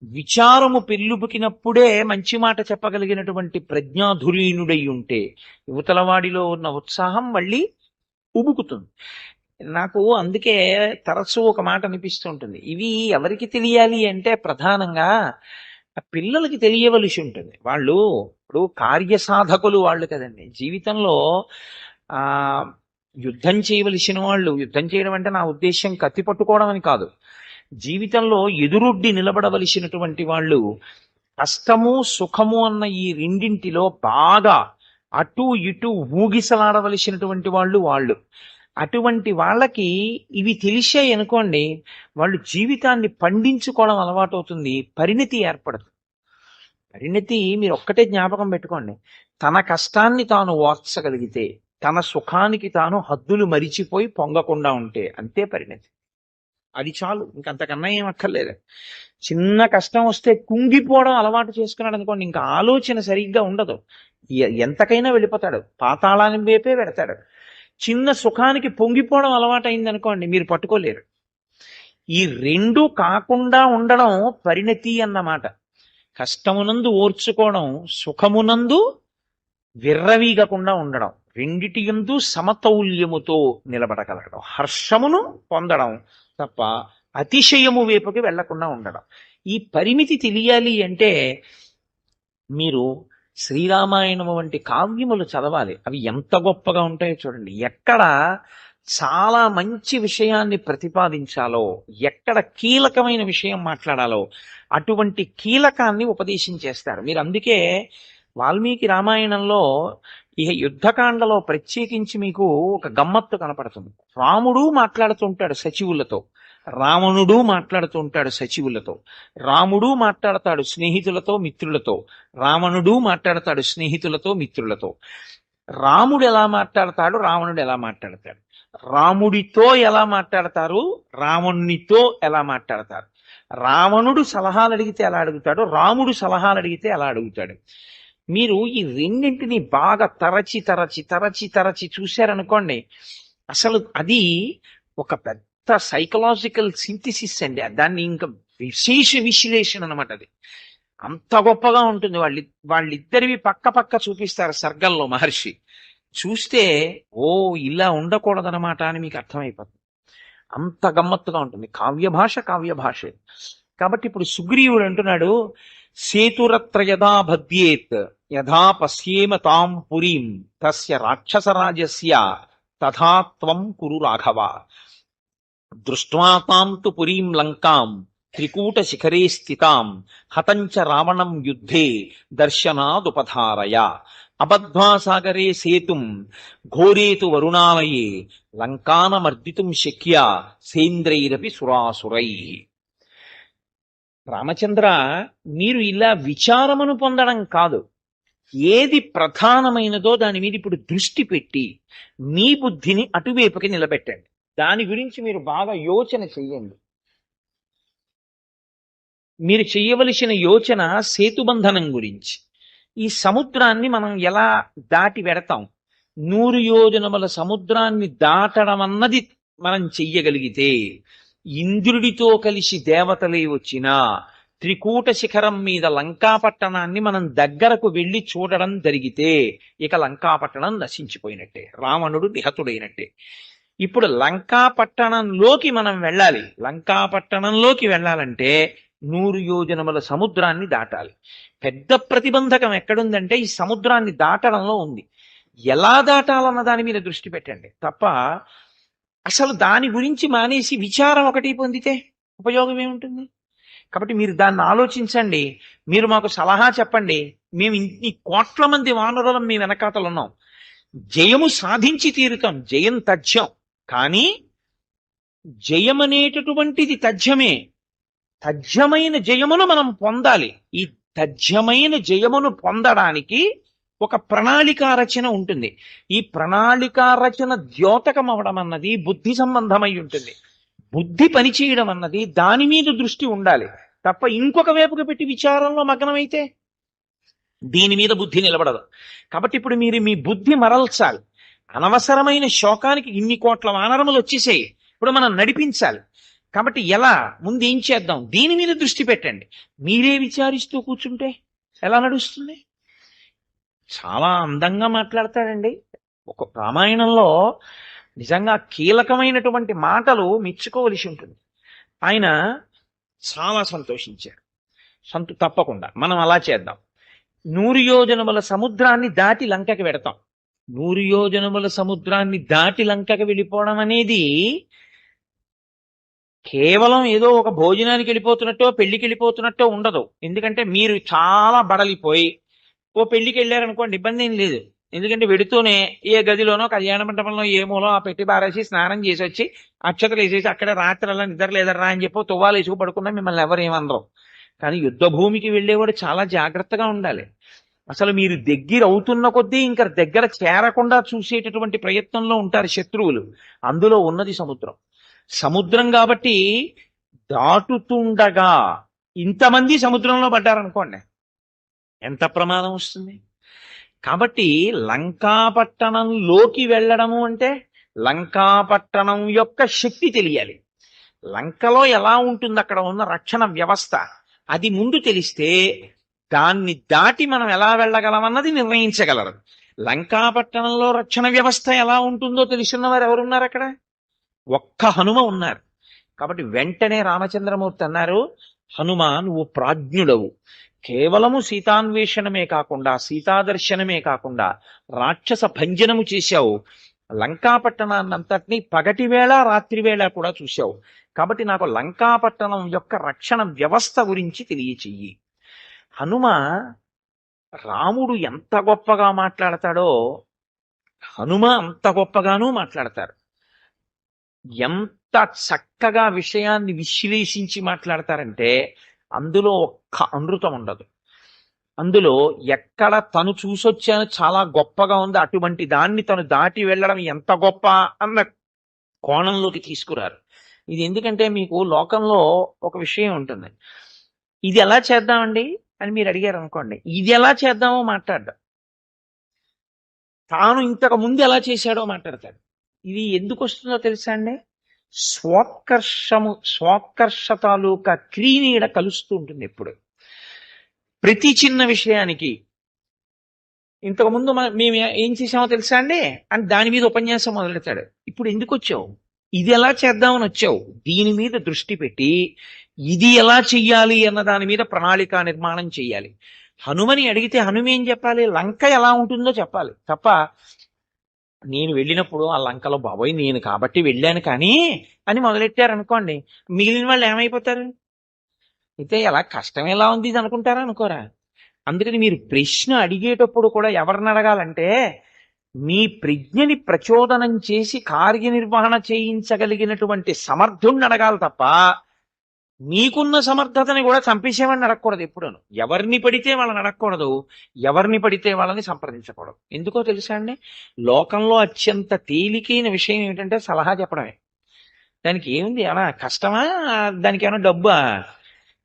విచారము పెళ్ళుబుకినప్పుడే మంచి మాట చెప్పగలిగినటువంటి ప్రజ్ఞాధురీనుడై ఉంటే యువతలవాడిలో ఉన్న ఉత్సాహం మళ్ళీ ఉబుకుతుంది. నాకు అందుకే తరచూ ఒక మాట అనిపిస్తూ ఉంటుంది, ఇవి ఎవరికి తెలియాలి అంటే ప్రధానంగా పిల్లలకి తెలియవలసి ఉంటుంది. వాళ్ళు ఇప్పుడు కార్యసాధకులు వాళ్ళు కదండి. జీవితంలో యుద్ధం చేయవలసిన వాళ్ళు, యుద్ధం చేయడం అంటే నా ఉద్దేశ్యం కత్తి పట్టుకోవడం అని కాదు, జీవితంలో ఎదురొడ్డి నిలబడవలసినటువంటి వాళ్ళు కష్టము సుఖము అన్న ఈ రెండింటిలో బాగా అటు ఇటు ఊగిసలాడవలసినటువంటి వాళ్ళు అటువంటి వాళ్ళకి ఇవి తెలిసాయి అనుకోండి, వాళ్ళు జీవితాన్ని పండించుకోవడం అలవాటు అవుతుంది, పరిణతి ఏర్పడదు. పరిణతి మీరు ఒక్కటే జ్ఞాపకం పెట్టుకోండి, తన కష్టాన్ని తాను ఓర్చగలిగితే, తన సుఖానికి తాను హద్దులు మరిచిపోయి పొంగకుండా ఉంటే అంతే పరిణతి. అది చాలు, ఇంకంతకన్నా ఏం అక్కర్లేదు. చిన్న కష్టం వస్తే కుంగిపోవడం అలవాటు చేసుకున్నాడు అనుకోండి, ఇంకా ఆలోచన సరిగ్గా ఉండదు, ఎంతకైనా వెళ్ళిపోతాడు, పాతాళాన్ని వైపే పెడతాడు. చిన్న సుఖానికి పొంగిపోవడం అలవాటు అయింది అనుకోండి, మీరు పట్టుకోలేరు. ఈ రెండు కాకుండా ఉండడం పరిణతి అన్నమాట. కష్టమునందు ఓర్చుకోవడం, సుఖమునందు విర్రవీగకుండా ఉండడం, రెండిటి యందు సమతౌల్యముతో నిలబడగలగడం, హర్షమును పొందడం తప్ప అతిశయము వైపుకి వెళ్లకుండా ఉండడం. ఈ పరిమితి తెలియాలి అంటే మీరు శ్రీరామాయణము వంటి కావ్యములు చదవాలి. అవి ఎంత గొప్పగా ఉంటాయో చూడండి. ఎక్కడ చాలా మంచి విషయాన్ని ప్రతిపాదించాలో, ఎక్కడ కీలకమైన విషయం మాట్లాడాలో అటువంటి కీలకాన్ని ఉపదేశం చేస్తారు. మీరు అందుకే వాల్మీకి రామాయణంలో ఇక యుద్ధకాండలో ప్రత్యేకించి మీకు ఒక గమ్మత్తు కనపడుతుంది. రాముడు మాట్లాడుతుంటాడు సచివులతో, రావణుడు మాట్లాడుతూ ఉంటాడు సచివులతో, రాముడు మాట్లాడతాడు స్నేహితులతో మిత్రులతో, రావణుడు మాట్లాడతాడు స్నేహితులతో మిత్రులతో. రాముడు ఎలా మాట్లాడతాడు, రావణుడు ఎలా మాట్లాడతాడు, రాముడితో ఎలా మాట్లాడతారు, రావణునితో ఎలా మాట్లాడతారు, రావణుడు సలహాలు అడిగితే ఎలా అడుగుతాడు, రాముడు సలహాలు అడిగితే ఎలా అడుగుతాడు. మీరు ఈ రెండింటిని బాగా తరచి తరచి తరచి తరచి చూశారనుకోండి, అసలు అది ఒక పెద్ద సైకలాజికల్ సింథసిస్ అండి. దాన్ని ఇంకా విశేష విశ్లేషణ అనమాట. అది అంత గొప్పగా ఉంటుంది. వాళ్ళిద్దరివి పక్క పక్క చూపిస్తారు సర్గల్లో మహర్షి. చూస్తే ఓ ఇలా ఉండకూడదనమాట అని మీకు అర్థమైపోతుంది. అంత గమ్మత్తుగా ఉంటుంది. కావ్య భాష. కాబట్టి ఇప్పుడు సుగ్రీవుడు అంటున్నాడు, సేతురత్ర యదా భద్యేత్ యథా పశ్యేమ తాం పురీం తస్య రాక్షసరాజస్య తథా త్వం కురు రాఘవ దృష్ట్వా తాం తు పురీం లంకాం త్రికూట శిఖరే స్థితాం హతంచ రావణం యుద్ధే దర్శనాదుపధారయ అబద్ధ్వా సాగరే సేతుం ఘోరేతు వరుణాలయే లంకానమర్దితుం శక్య సేంద్రైరపి సురాసురై. రామచంద్ర, మీరు ఇలా విచారమును పొందడం కాదు, ఏది ప్రధానమైనదో దాని మీద ఇప్పుడు దృష్టి పెట్టి మీ బుద్ధిని అటువైపుకి నిలబెట్టండి. దాని గురించి మీరు బాగా యోచన చెయ్యండి. మీరు చెయ్యవలసిన యోచన సేతుబంధనం గురించి. ఈ సముద్రాన్ని మనం ఎలా దాటి వెడతాం? 100 యోజనముల సముద్రాన్ని దాటడం అన్నది మనం చెయ్యగలిగితే, ఇంద్రుడితో కలిసి దేవతలే వచ్చినా త్రికూట శిఖరం మీద లంకాపట్టణాన్ని మనం దగ్గరకు వెళ్ళి చూడడం జరిగితే ఇక లంకాపట్టణం నశించిపోయినట్టే, రావణుడు నిహతుడైనట్టే. ఇప్పుడు లంకాపట్టణంలోకి మనం వెళ్ళాలి. లంకాపట్టణంలోకి వెళ్ళాలంటే 100 యోజనముల సముద్రాన్ని దాటాలి. పెద్ద ప్రతిబంధకం ఎక్కడుందంటే ఈ సముద్రాన్ని దాటడంలో ఉంది. ఎలా దాటాలన్న దాని మీద దృష్టి పెట్టండి తప్ప అసలు దాని గురించి మానేసి విచారం ఒకటి పొందితే ఉపయోగం ఏముంటుంది? కాబట్టి మీరు దాన్ని ఆలోచించండి. మీరు మాకు సలహా చెప్పండి. మేము ఇన్ని కోట్ల మంది వానరులం మీ వెనకాతలు ఉన్నాం. జయము సాధించి తీరుతాం. జయం తథ్యం. కానీ జయమనేటటువంటిది తథ్యమే. తథ్యమైన జయమును మనం పొందాలి. ఈ తథ్యమైన జయమును పొందడానికి ఒక ప్రణాళికా రచన ఉంటుంది. ఈ ప్రణాళికా రచన ద్యోతకం అవడం అన్నది బుద్ధి సంబంధమై ఉంటుంది. బుద్ధి పనిచేయడం అన్నది దాని మీద దృష్టి ఉండాలి తప్ప ఇంకొక వైపుకి పెట్టి విచారంలో మగ్నమైతే దీని మీద బుద్ధి నిలబడదు. కాబట్టి ఇప్పుడు మీరు మీ బుద్ధి మరల్చాలి. అనవసరమైన శోకానికి ఇన్ని కోట్ల వానరములు వచ్చేసాయి, ఇప్పుడు మనం నడిపించాలి. కాబట్టి ఎలా, ముందు ఏం చేద్దాం, దీని మీద దృష్టి పెట్టండి. మీరే విచారిస్తూ కూర్చుంటే ఎలా నడుస్తుంది? చాలా అందంగా మాట్లాడతాడండి. ఒక రామాయణంలో నిజంగా కీలకమైనటువంటి మాటలు మెచ్చుకోవలసి ఉంటుంది. ఆయన చాలా సంతోషించారు. తప్పకుండా మనం అలా చేద్దాం. 100 యోజనముల సముద్రాన్ని దాటి లంకకి వెడతాం. 100 యోజనముల సముద్రాన్ని దాటి లంకకి వెళ్ళిపోవడం అనేది కేవలం ఏదో ఒక భోజనానికి వెళ్ళిపోతున్నట్టో పెళ్లికి వెళ్ళిపోతున్నట్టో ఉండదు. ఎందుకంటే మీరు చాలా బడలిపోయి ఓ పెళ్లికి వెళ్ళారనుకోండి, ఇబ్బంది ఏం లేదు. ఎందుకంటే వెడుతూనే ఏ గదిలోనో కళ్యాణ మండపంలో ఏ మూలో ఆ పెట్టి బారేసి స్నానం చేసి వచ్చి అక్షతలు వేసేసి అక్కడ రాత్రల్లా నిద్ర లేదర్రా అని చెప్పి తువ్వాలు వేసుకు పడుకున్నా మిమ్మల్ని ఎవరు ఏమనరు. కానీ యుద్ధ భూమికి వెళ్ళేవాడు చాలా జాగ్రత్తగా ఉండాలి. అసలు మీరు దగ్గర అవుతున్న కొద్దీ ఇంకా దగ్గర చేరకుండా చూసేటటువంటి ప్రయత్నంలో ఉంటారు శత్రువులు. అందులో ఉన్నది సముద్రం. సముద్రం కాబట్టి దాటుతుండగా ఇంతమంది సముద్రంలో పడ్డారనుకోండి, ఎంత ప్రమాదం వస్తుంది. కాబట్టి లంకాపట్టణంలోకి వెళ్ళడము అంటే లంకాపట్టణం యొక్క శక్తి తెలియాలి. లంకలో ఎలా ఉంటుంది అక్కడ ఉన్న రక్షణ వ్యవస్థ, అది ముందు తెలిస్తే దాన్ని దాటి మనం ఎలా వెళ్ళగలమన్నది నిర్ణయించగలరు. లంకాపట్టణంలో రక్షణ వ్యవస్థ ఎలా ఉంటుందో తెలుసున్న వారు ఎవరున్నారు అక్కడ? ఒక్క హనుమ ఉన్నారు. కాబట్టి వెంటనే రామచంద్రమూర్తి అన్నారు, హనుమ నువ్వు ప్రాజ్ఞుడవు. కేవలము సీతాన్వేషణమే కాకుండా సీతాదర్శనమే కాకుండా రాక్షస భంజనము చేశావు. లంకాపట్టణాన్నంతటినీ పగటి వేళ రాత్రి వేళ కూడా చూశావు. కాబట్టి నాకు లంకాపట్టణం యొక్క రక్షణ వ్యవస్థ గురించి తెలియచెయ్యి. హనుమ రాముడు ఎంత గొప్పగా మాట్లాడతాడో హనుమ అంత గొప్పగానూ మాట్లాడతారు. ఎంత చక్కగా విషయాన్ని విశ్లేషించి మాట్లాడతారంటే అందులో ఒక్క అనృతం ఉండదు. అందులో ఎక్కడ తను చూసొచ్చాను చాలా గొప్పగా ఉంది, అటువంటి దాన్ని తను దాటి వెళ్ళడం ఎంత గొప్ప అన్న కోణంలోకి తీసుకురారు. ఇది ఎందుకంటే మీకు లోకంలో ఒక విషయం ఉంటుంది, ఇది ఎలా చేద్దామండి అని మీరు అడిగారు అనుకోండి, ఇది ఎలా చేద్దామో మాట్లాడ్డా, తాను ఇంతకు ముందు ఎలా చేశాడో మాట్లాడతాడు. ఇది ఎందుకు వస్తుందో తెలుసా అండి? స్వాకర్ష తాలూకా క్రీనీడ కలుస్తూ ఉంటుంది ఎప్పుడు. ప్రతి చిన్న విషయానికి ఇంతకుముందు మేము ఏం చేసామో తెలుసా అండి అని దాని మీద ఉపన్యాసం మొదలెడతాడు. ఇప్పుడు ఎందుకు వచ్చావు, ఇది ఎలా చేద్దామని వచ్చావు, దీని మీద దృష్టి పెట్టి ఇది ఎలా చెయ్యాలి అన్న దాని మీద ప్రణాళిక నిర్మాణం చెయ్యాలి. హనుమని అడిగితే హనుమ ఏం చెప్పాలి? లంక ఎలా ఉంటుందో చెప్పాలి తప్ప నేను వెళ్ళినప్పుడు ఆ లంకలో బాబోయ్ నేను కాబట్టి వెళ్ళాను కానీ అని మొదలెట్టారనుకోండి, మిగిలిన వాళ్ళు ఏమైపోతారు? అయితే ఎలా కష్టం ఎలా ఉంది ఇది అనుకుంటారా అనుకోరా? అందుకని మీరు ప్రశ్న అడిగేటప్పుడు కూడా ఎవరిని అడగాలంటే మీ ప్రజ్ఞని ప్రచోదనం చేసి కార్యనిర్వహణ చేయించగలిగినటువంటి సమర్థుణ్ణి అడగాలి తప్ప మీకున్న సమర్థతని కూడా చంపేసేవాడిని అడగకూడదు. ఎప్పుడూను ఎవరిని పడితే వాళ్ళని అడగకూడదు, ఎవరిని పడితే వాళ్ళని సంప్రదించకూడదు. ఎందుకో తెలుసా అండి, లోకంలో అత్యంత తేలికైన విషయం ఏమిటంటే సలహా చెప్పడమే. దానికి ఏముంది, ఏమైనా కష్టమా, దానికి ఏమైనా డబ్బా?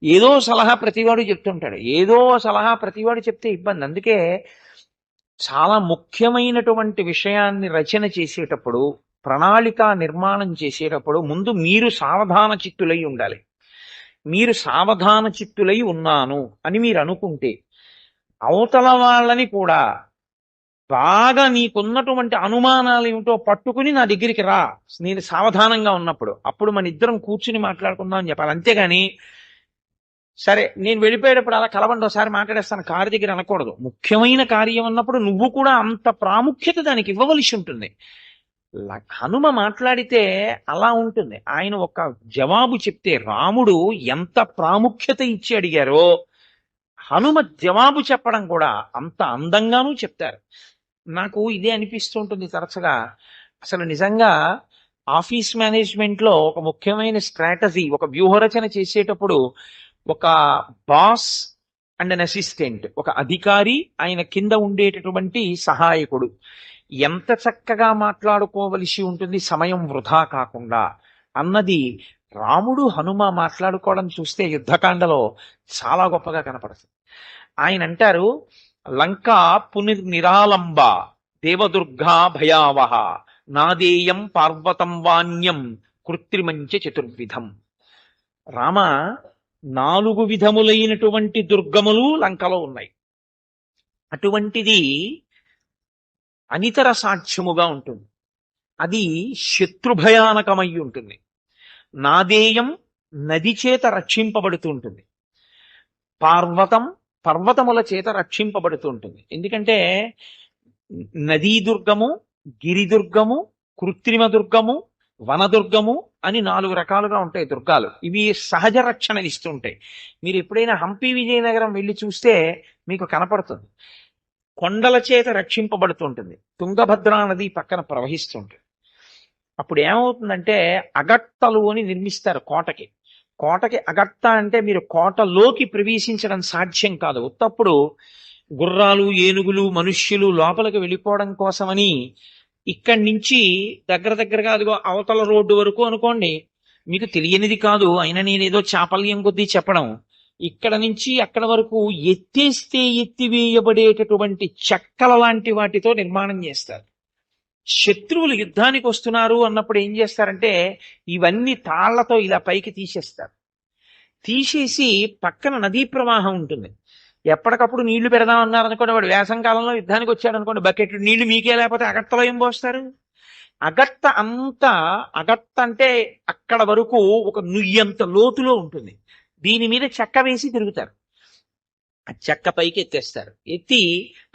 ఏదో సలహా ప్రతివాడు చెప్తుంటాడు, ఏదో సలహా ప్రతివాడు చెప్తే ఇబ్బంది. అందుకే చాలా ముఖ్యమైనటువంటి విషయాన్ని రచన చేసేటప్పుడు ప్రణాళిక నిర్మాణం చేసేటప్పుడు ముందు మీరు సావధాన చిత్తులై ఉండాలి. మీరు సావధాన చిత్తులై ఉన్నాను అని మీరు అనుకుంటే అవతల వాళ్ళని కూడా బాగా నీకున్నటువంటి అనుమానాలు ఏమిటో పట్టుకుని నా దగ్గరికి రా, నేను సావధానంగా ఉన్నప్పుడు, అప్పుడు మన ఇద్దరం కూర్చుని మాట్లాడుకుందాం అని చెప్పాలి. అంతేగాని సరే నేను వెళ్ళిపోయేటప్పుడు అలా కలవండి ఒకసారి మాట్లాడేస్తాను కారు దగ్గర అనకూడదు. ముఖ్యమైన కార్యం అన్నప్పుడు నువ్వు కూడా అంత ప్రాముఖ్యత దానికి ఇవ్వవలసి ఉంటుంది. హనుమ మాట్లాడితే అలా ఉంటుంది. ఆయన ఒక జవాబు చెప్తే రాముడు ఎంత ప్రాముఖ్యత ఇచ్చి అడిగారో హనుమ జవాబు చెప్పడం కూడా అంత అందంగానూ చెప్తారు. నాకు ఇదే అనిపిస్తుంటుంది తరచుగా. అసలు నిజంగా ఆఫీస్ మేనేజ్మెంట్ లో ఒక ముఖ్యమైన స్ట్రాటజీ, ఒక వ్యూహరచన చేసేటప్పుడు ఒక బాస్ అండ్ అన్ అసిస్టెంట్, ఒక అధికారి ఆయన కింద ఉండేటటువంటి సహాయకుడు ఎంత చక్కగా మాట్లాడుకోవలసి ఉంటుంది సమయం వృధా కాకుండా అన్నది రాముడు హనుమ మాట్లాడుకోవడం చూస్తే యుద్ధకాండలో చాలా గొప్పగా కనపడుతుంది. ఆయన అంటారు, లంకా పునిర్నిరాలంబ దేవదుర్గా భయావహ నాదేయం పార్వతం వాణ్యం కృత్రిమంచ చతుర్విధం. రామ 4 విధములైనటువంటి దుర్గములు లంకలో ఉన్నాయి. అటువంటిది అనితర సాధ్యముగా ఉంటుంది, అది శత్రుభయానకమై ఉంటుంది. నాదేయం నది చేత రక్షింపబడుతూ ఉంటుంది, పర్వతముల చేత రక్షింపబడుతూ ఉంటుంది. ఎందుకంటే నదీ దుర్గము, గిరిదుర్గము, కృత్రిమ దుర్గము, వనదుర్గము అని 4 రకాలుగా ఉంటాయి దుర్గాలు. ఇవి సహజ రక్షణ ఇస్తుంటాయి. మీరు ఎప్పుడైనా హంపి విజయనగరం వెళ్ళి చూస్తే మీకు కనపడుతుంది. కొండల చేత రక్షింపబడుతుంటుంది. తుంగభద్రా నది పక్కన ప్రవహిస్తుంటుంది. అప్పుడు ఏమవుతుందంటే అగట్టలు అని నిర్మిస్తారు కోటకి. కోటకి అగట్ట అంటే మీరు కోటలోకి ప్రవేశించడం సాధ్యం కాదు. ఉత్తప్పుడు గుర్రాలు, ఏనుగులు, మనుష్యులు లోపలికి వెళ్ళిపోవడం కోసమని ఇక్కడి నుంచి దగ్గరగా అదిగో అవతల రోడ్డు వరకు అనుకోండి, మీకు తెలియనిది కాదు, అయినా నేనేదో చాపల్యం కొద్దీ చెప్పడం. ఇక్కడ నుంచి అక్కడ వరకు ఎత్తేస్తే ఎత్తివేయబడేటటువంటి చెక్కల లాంటి వాటితో నిర్మాణం చేస్తారు. శత్రువులు యుద్ధానికి వస్తున్నారు అన్నప్పుడు ఏం చేస్తారంటే ఇవన్నీ తాళ్లతో ఇలా పైకి తీసేస్తారు. తీసేసి పక్కన నదీ ప్రవాహం ఉంటుంది. ఎప్పటికప్పుడు నీళ్లు పెడదాం అన్నారు అనుకోండి, వాడు వేసం కాలంలో యుద్ధానికి వచ్చాడు అనుకోండి, బకెట్ నీళ్లు మీకే లేకపోతే అగట్టలో ఏం పోస్తారు? అగట్ట అంతా, అగట్ట అంటే అక్కడ వరకు ఒక నుయ్యంత లోతులో ఉంటుంది. దీని మీద చెక్క వేసి తిరుగుతారు. ఆ చెక్క పైకి ఎత్తేస్తారు. ఎత్తి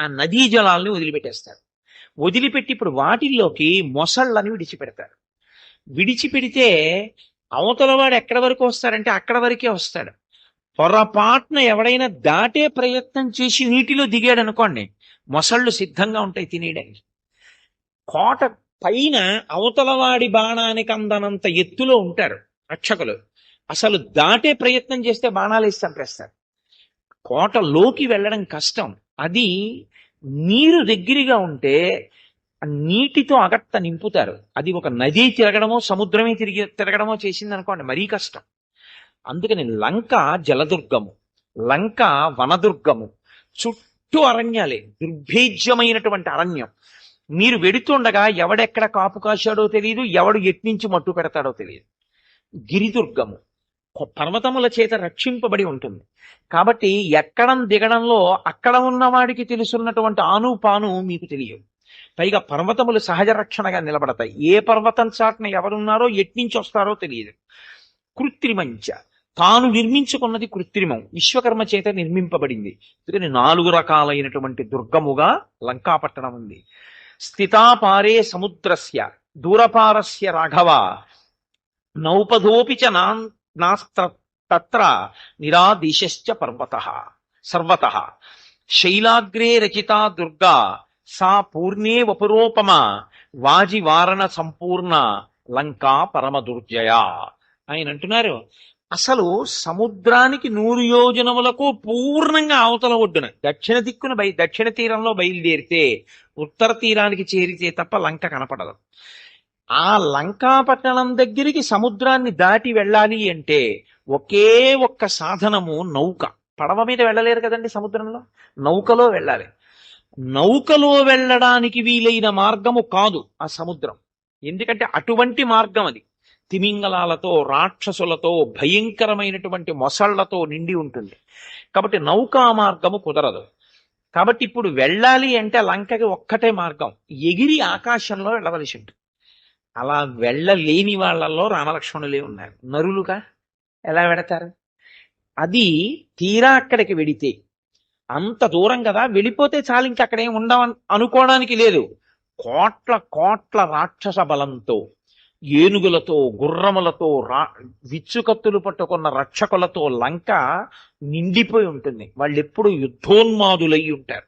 ఆ నదీ జలాల్ని వదిలిపెట్టేస్తారు. వదిలిపెట్టి ఇప్పుడు వాటిల్లోకి మొసళ్ళని విడిచిపెడతారు. విడిచిపెడితే అవతల వాడు ఎక్కడి వరకు వస్తారంటే అక్కడ వరకే వస్తాడు. పొరపాటున ఎవడైనా దాటే ప్రయత్నం చేసి నీటిలో దిగాడు అనుకోండి, మొసళ్ళు సిద్ధంగా ఉంటాయి తినేయడానికి. కోట పైన అవతల వాడి బాణానికి అందనంత ఎత్తులో ఉంటారు రక్షకులు. అసలు దాటే ప్రయత్నం చేస్తే బాణాలు వేసి చంపేస్తారు. కోటలోకి వెళ్ళడం కష్టం. అది నీరు దగ్గరగా ఉంటే నీటితో అగట్ట నింపుతారు. అది ఒక నది తిరగడమో సముద్రమే తిరగడమో చేసింది అనుకోండి, మరీ కష్టం. అందుకని లంక జలదుర్గము, లంక వనదుర్గము, చుట్టూ అరణ్యాలే, దుర్భేద్యమైనటువంటి అరణ్యం. మీరు వెడుతుండగా ఎవడెక్కడ కాపు కాశాడో తెలియదు, ఎవడు ఎట్నుంచి మట్టు పెడతాడో తెలియదు. గిరిదుర్గము పర్వతముల చేత రక్షింపబడి ఉంటుంది. కాబట్టి ఎక్కడం దిగడంలో అక్కడ ఉన్నవాడికి తెలుసున్నటువంటి ఆనుపాను మీకు తెలియదు. పైగా పర్వతములు సహజ రక్షణగా నిలబడతాయి. ఏ పర్వతం చాటున ఎవరున్నారో ఎట్నుంచి వస్తారో తెలియదు. కృత్రిమంచ, తాను నిర్మించుకున్నది కృత్రిమం, విశ్వకర్మ చేత నిర్మింపబడింది. అందుకని 4 రకాలైనటువంటి దుర్గముగా లంకాపట్టణం ఉంది. స్థితాపారే సముద్రస్య దూరపారస్య రాఘవ నౌపధోపి చ నాస్త్ర తత్ర నిరాదేశశ్చ పర్వతః సర్వతః శైలాగ్రే రచితా దుర్గా సా పూర్ణే వపురోపమ వాజివారణ సంపూర్ణ లంకా పరమ దుర్జయ. ఆయన అంటున్నారు, అసలు సముద్రానికి 100 యోజనములకు పూర్ణంగా అవతల ఒడ్డున దక్షిణ దిక్కున దక్షిణ తీరంలో బయలుదేరితే ఉత్తర తీరానికి చేరితే తప్ప లంక కనపడదు. ఆ లంకాపట్టణం దగ్గరికి సముద్రాన్ని దాటి వెళ్ళాలి అంటే ఒకే ఒక్క సాధనము నౌక. పడవ మీద వెళ్ళలేరు కదండి సముద్రంలో, నౌకలో వెళ్ళాలి. నౌకలో వెళ్ళడానికి వీలైన మార్గము కాదు ఆ సముద్రం. ఎందుకంటే అటువంటి మార్గం అది తిమింగలాలతో, రాక్షసులతో, భయంకరమైనటువంటి మొసళ్లతో నిండి ఉంటుంది. కాబట్టి నౌకా మార్గము కుదరదు. కాబట్టి ఇప్పుడు వెళ్ళాలి అంటే లంకకి ఒక్కటే మార్గం, ఎగిరి ఆకాశంలో వెళ్ళవలసి ఉంటుంది. అలా వెళ్ళలేని వాళ్ళల్లో రామలక్ష్మణులే ఉన్నారు. నరులుగా ఎలా వెడతారు? అది తీరా అక్కడికి వెడితే అంత దూరం కదా, వెళ్ళిపోతే చాలు, ఇంక అక్కడేం ఉండవ అనుకోవడానికి లేదు. కోట్ల కోట్ల రాక్షస బలంతో, ఏనుగులతో, గుర్రములతో, విచ్చుకత్తులు పట్టుకున్న రక్షకులతో లంక నిండిపోయి ఉంటుంది. వాళ్ళు ఎప్పుడు యుద్ధోన్మాదులై ఉంటారు.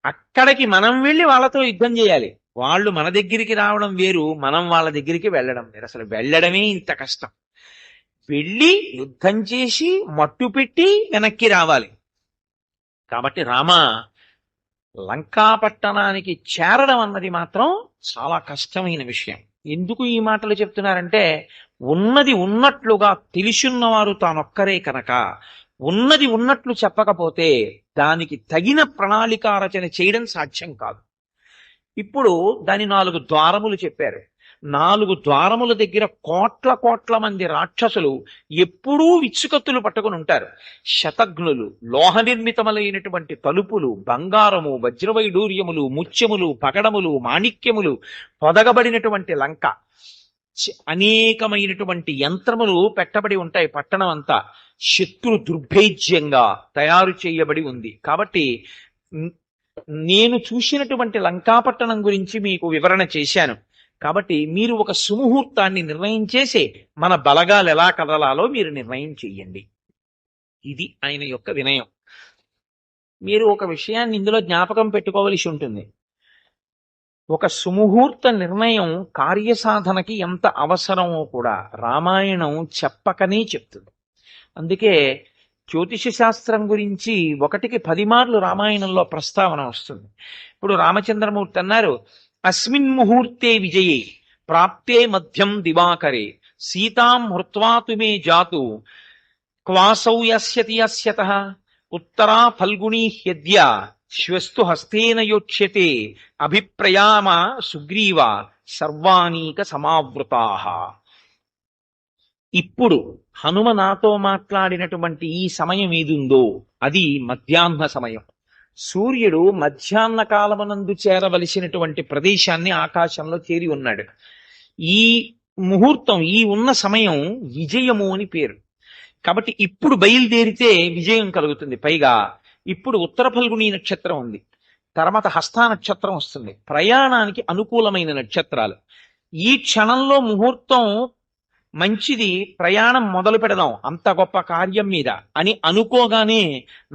అక్కడికి మనం వెళ్ళి వాళ్ళతో యుద్ధం చేయాలి. వాళ్ళు మన దగ్గరికి రావడం వేరు, మనం వాళ్ళ దగ్గరికి వెళ్ళడం వేరు. అసలు వెళ్ళడమే ఇంత కష్టం. వెళ్ళి యుద్ధం చేసి మట్టు పెట్టి వెనక్కి రావాలి. కాబట్టి రామ, లంకాపట్టణానికి చేరడం అన్నది మాత్రం చాలా కష్టమైన విషయం. ఎందుకు ఈ మాటలు చెప్తున్నారంటే ఉన్నది ఉన్నట్లుగా తెలుసున్నవారు తానొక్కరే కనుక ఉన్నది ఉన్నట్లు చెప్పకపోతే దానికి తగిన ప్రణాళిక రచన చేయడం సాధ్యం కాదు. ఇప్పుడు దాని 4 ద్వారములు చెప్పారు. 4 ద్వారముల దగ్గర కోట్ల కోట్ల మంది రాక్షసులు ఎప్పుడూ విచ్చుకత్తులు పట్టుకుని ఉంటారు. శతఘ్నులు, లోహ నిర్మితములైనటువంటి తలుపులు, బంగారము, వజ్రవైడూర్యములు, ముత్యములు, పగడములు, మాణిక్యములు పొదగబడినటువంటి లంక. అనేకమైనటువంటి యంత్రములు పెట్టబడి ఉంటాయి. పట్టణం అంతా శత్రు దుర్భేద్యంగా తయారు చేయబడి ఉంది. కాబట్టి నేను చూసినటువంటి లంకాపట్టణం గురించి మీకు వివరణ చేశాను. కాబట్టి మీరు ఒక సుముహూర్తాన్ని నిర్ణయం చేసి మన బలగాలు ఎలా కదలాలో మీరు నిర్ణయం చెయ్యండి. ఇది ఆయన యొక్క వినయం. మీరు ఒక విషయాన్ని ఇందులో జ్ఞాపకం పెట్టుకోవలసి ఉంటుంది. ఒక సుముహూర్త నిర్ణయం కార్యసాధనకి ఎంత అవసరమో కూడా రామాయణం చెప్పకనే చెప్తుంది. అందుకే జ్యోతిష శాస్త్రం గురించి 1కి 10 మార్లు రామాయణంలో ప్రస్తావన వస్తుంది. ఇప్పుడు రామచంద్రమూర్తి అన్నారు, అస్మిన్ ముహూర్తే విజయే ప్రాప్తే మధ్యం దివాకరే సీతాం హృత్వా తుమే జాతు క్వాసౌ యస్యతి యస్యతః ఉత్తరా ఫల్గుణీ హ్యద్య శ్వస్తు హస్తేన యోక్ష్యతే అభిప్రయామ సుగ్రీవ సర్వానీక సమావృతాః. ఇప్పుడు హనుమ నాతో మాట్లాడినటువంటి ఈ సమయం ఏదుందో అది మధ్యాహ్న సమయం. సూర్యుడు మధ్యాహ్న కాలమనందు చేరవలసినటువంటి ప్రదేశాన్ని ఆకాశంలో చేరి ఉన్నాడు. ఈ ముహూర్తం, ఈ ఉన్న సమయం విజయము అని పేరు. కాబట్టి ఇప్పుడు బయలుదేరితే విజయం కలుగుతుంది. పైగా ఇప్పుడు ఉత్తర ఫల్గుణీ నక్షత్రం ఉంది, తర్వాత హస్త నక్షత్రం వస్తుంది. ప్రయాణానికి అనుకూలమైన నక్షత్రాలు. ఈ క్షణంలో ముహూర్తం మంచిది, ప్రయాణం మొదలు పెడదాం అంత గొప్ప కార్యం మీద అని అనుకోగానే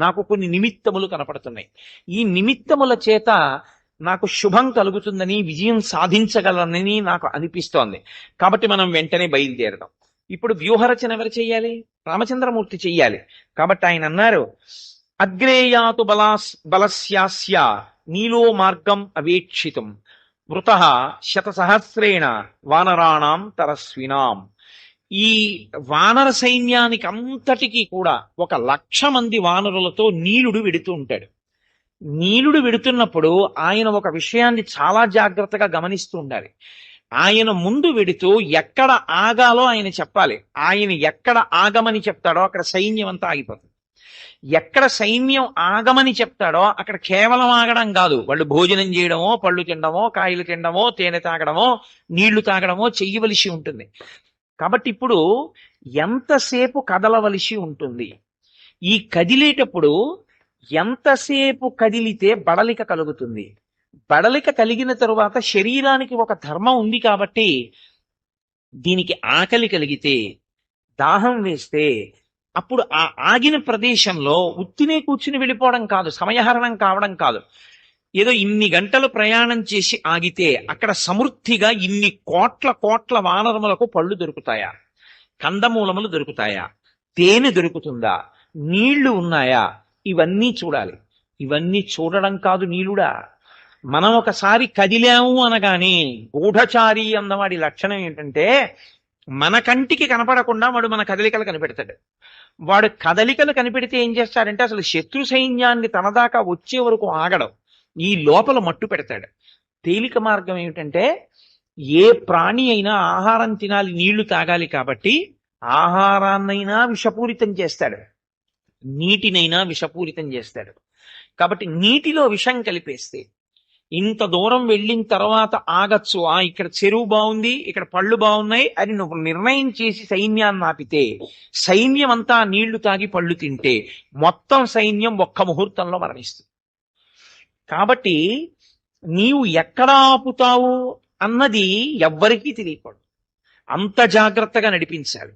నాకు కొన్ని నిమిత్తములు కనపడుతున్నాయి. ఈ నిమిత్తముల చేత నాకు శుభం కలుగుతుందని, విజయం సాధించగలనని నాకు అనిపిస్తోంది. కాబట్టి మనం వెంటనే బయలుదేరదాం. ఇప్పుడు వ్యూహరచన ఎవరు చెయ్యాలి? రామచంద్రమూర్తి చెయ్యాలి. కాబట్టి ఆయన అన్నారు, అగ్రేయాతు బలస్యాస్య నీలో మార్గం అవేక్షితం వృతః శతసహస్రేణ వానరాణం తరస్వినాం. ఈ వానర సైన్యానికి అంతటికీ కూడా 1,00,000 మంది వానరులతో నీలుడు వెడుతూ ఉంటాడు. నీలుడు వెడుతున్నప్పుడు ఆయన ఒక విషయాన్ని చాలా జాగ్రత్తగా గమనిస్తూ ఉండాలి. ఆయన ముందు వెడుతూ ఎక్కడ ఆగాలో ఆయన చెప్పాలి. ఆయన ఎక్కడ ఆగమని చెప్తాడో అక్కడ సైన్యం అంతా ఆగిపోతుంది. ఎక్కడ సైన్యం ఆగమని చెప్తాడో అక్కడ కేవలం ఆగడం కాదు, వాళ్ళు భోజనం చేయడమో, పళ్ళు తినడమో, కాయలు తినడమో, తేనె తాగడమో, నీళ్లు తాగడమో చెయ్యవలసి ఉంటుంది. కాబట్టి ఇప్పుడు ఎంతసేపు కదలవలసి ఉంటుంది? ఈ కదిలేటప్పుడు ఎంతసేపు కదిలితే బడలిక కలుగుతుంది? బడలిక కలిగిన తరువాత శరీరానికి ఒక ధర్మం ఉంది. కాబట్టి దీనికి ఆకలి కలిగితే, దాహం వేస్తే అప్పుడు ఆ ఆగిన ప్రదేశంలో ఉత్తినే కూర్చుని వెళ్ళిపోవడం కాదు, సమయహరణం కావడం కాదు. ఏదో ఇన్ని గంటలు ప్రయాణం చేసి ఆగితే అక్కడ సమృద్ధిగా ఇన్ని కోట్ల వానరములకు పళ్ళు దొరుకుతాయా, కందమూలములు దొరుకుతాయా, తేనె దొరుకుతుందా, నీళ్లు ఉన్నాయా, ఇవన్నీ చూడాలి. ఇవన్నీ చూడడం కాదు నీలుడా. మనం ఒకసారి కదిలాము అనగానే గూఢచారి అన్నవాడి లక్షణం ఏంటంటే మన కంటికి కనపడకుండా వాడు మన కదలికలు కనిపెడతాడు. వాడు కదలికలు కనిపెడితే ఏం చేస్తాడంటే అసలు శత్రు సైన్యాన్ని తన దాకా వచ్చే వరకు ఆగడం, ఈ లోపల మట్టు పెడతాడు. తేలిక మార్గం ఏమిటంటే ఏ ప్రాణి అయినా ఆహారం తినాలి, నీళ్లు తాగాలి. కాబట్టి ఆహారాన్నైనా విషపూరితం చేస్తాడు, నీటినైనా విషపూరితం చేస్తాడు. కాబట్టి నీటిలో విషం కలిపేస్తే ఇంత దూరం వెళ్ళిన తర్వాత ఆగచ్చు, ఇక్కడ చెరువు బాగుంది, ఇక్కడ పళ్ళు బాగున్నాయి అని నువ్వు నిర్ణయం చేసి సైన్యాన్ని ఆపితే సైన్యం అంతా నీళ్లు తాగి పళ్ళు తింటే మొత్తం సైన్యం ఒక్క ముహూర్తంలో మరణిస్తుంది. కాబట్టి నీవు ఎక్కడ ఆపుతావు అన్నది ఎవ్వరికీ తెలియకూడదు, అంత జాగ్రత్తగా నడిపించాలి.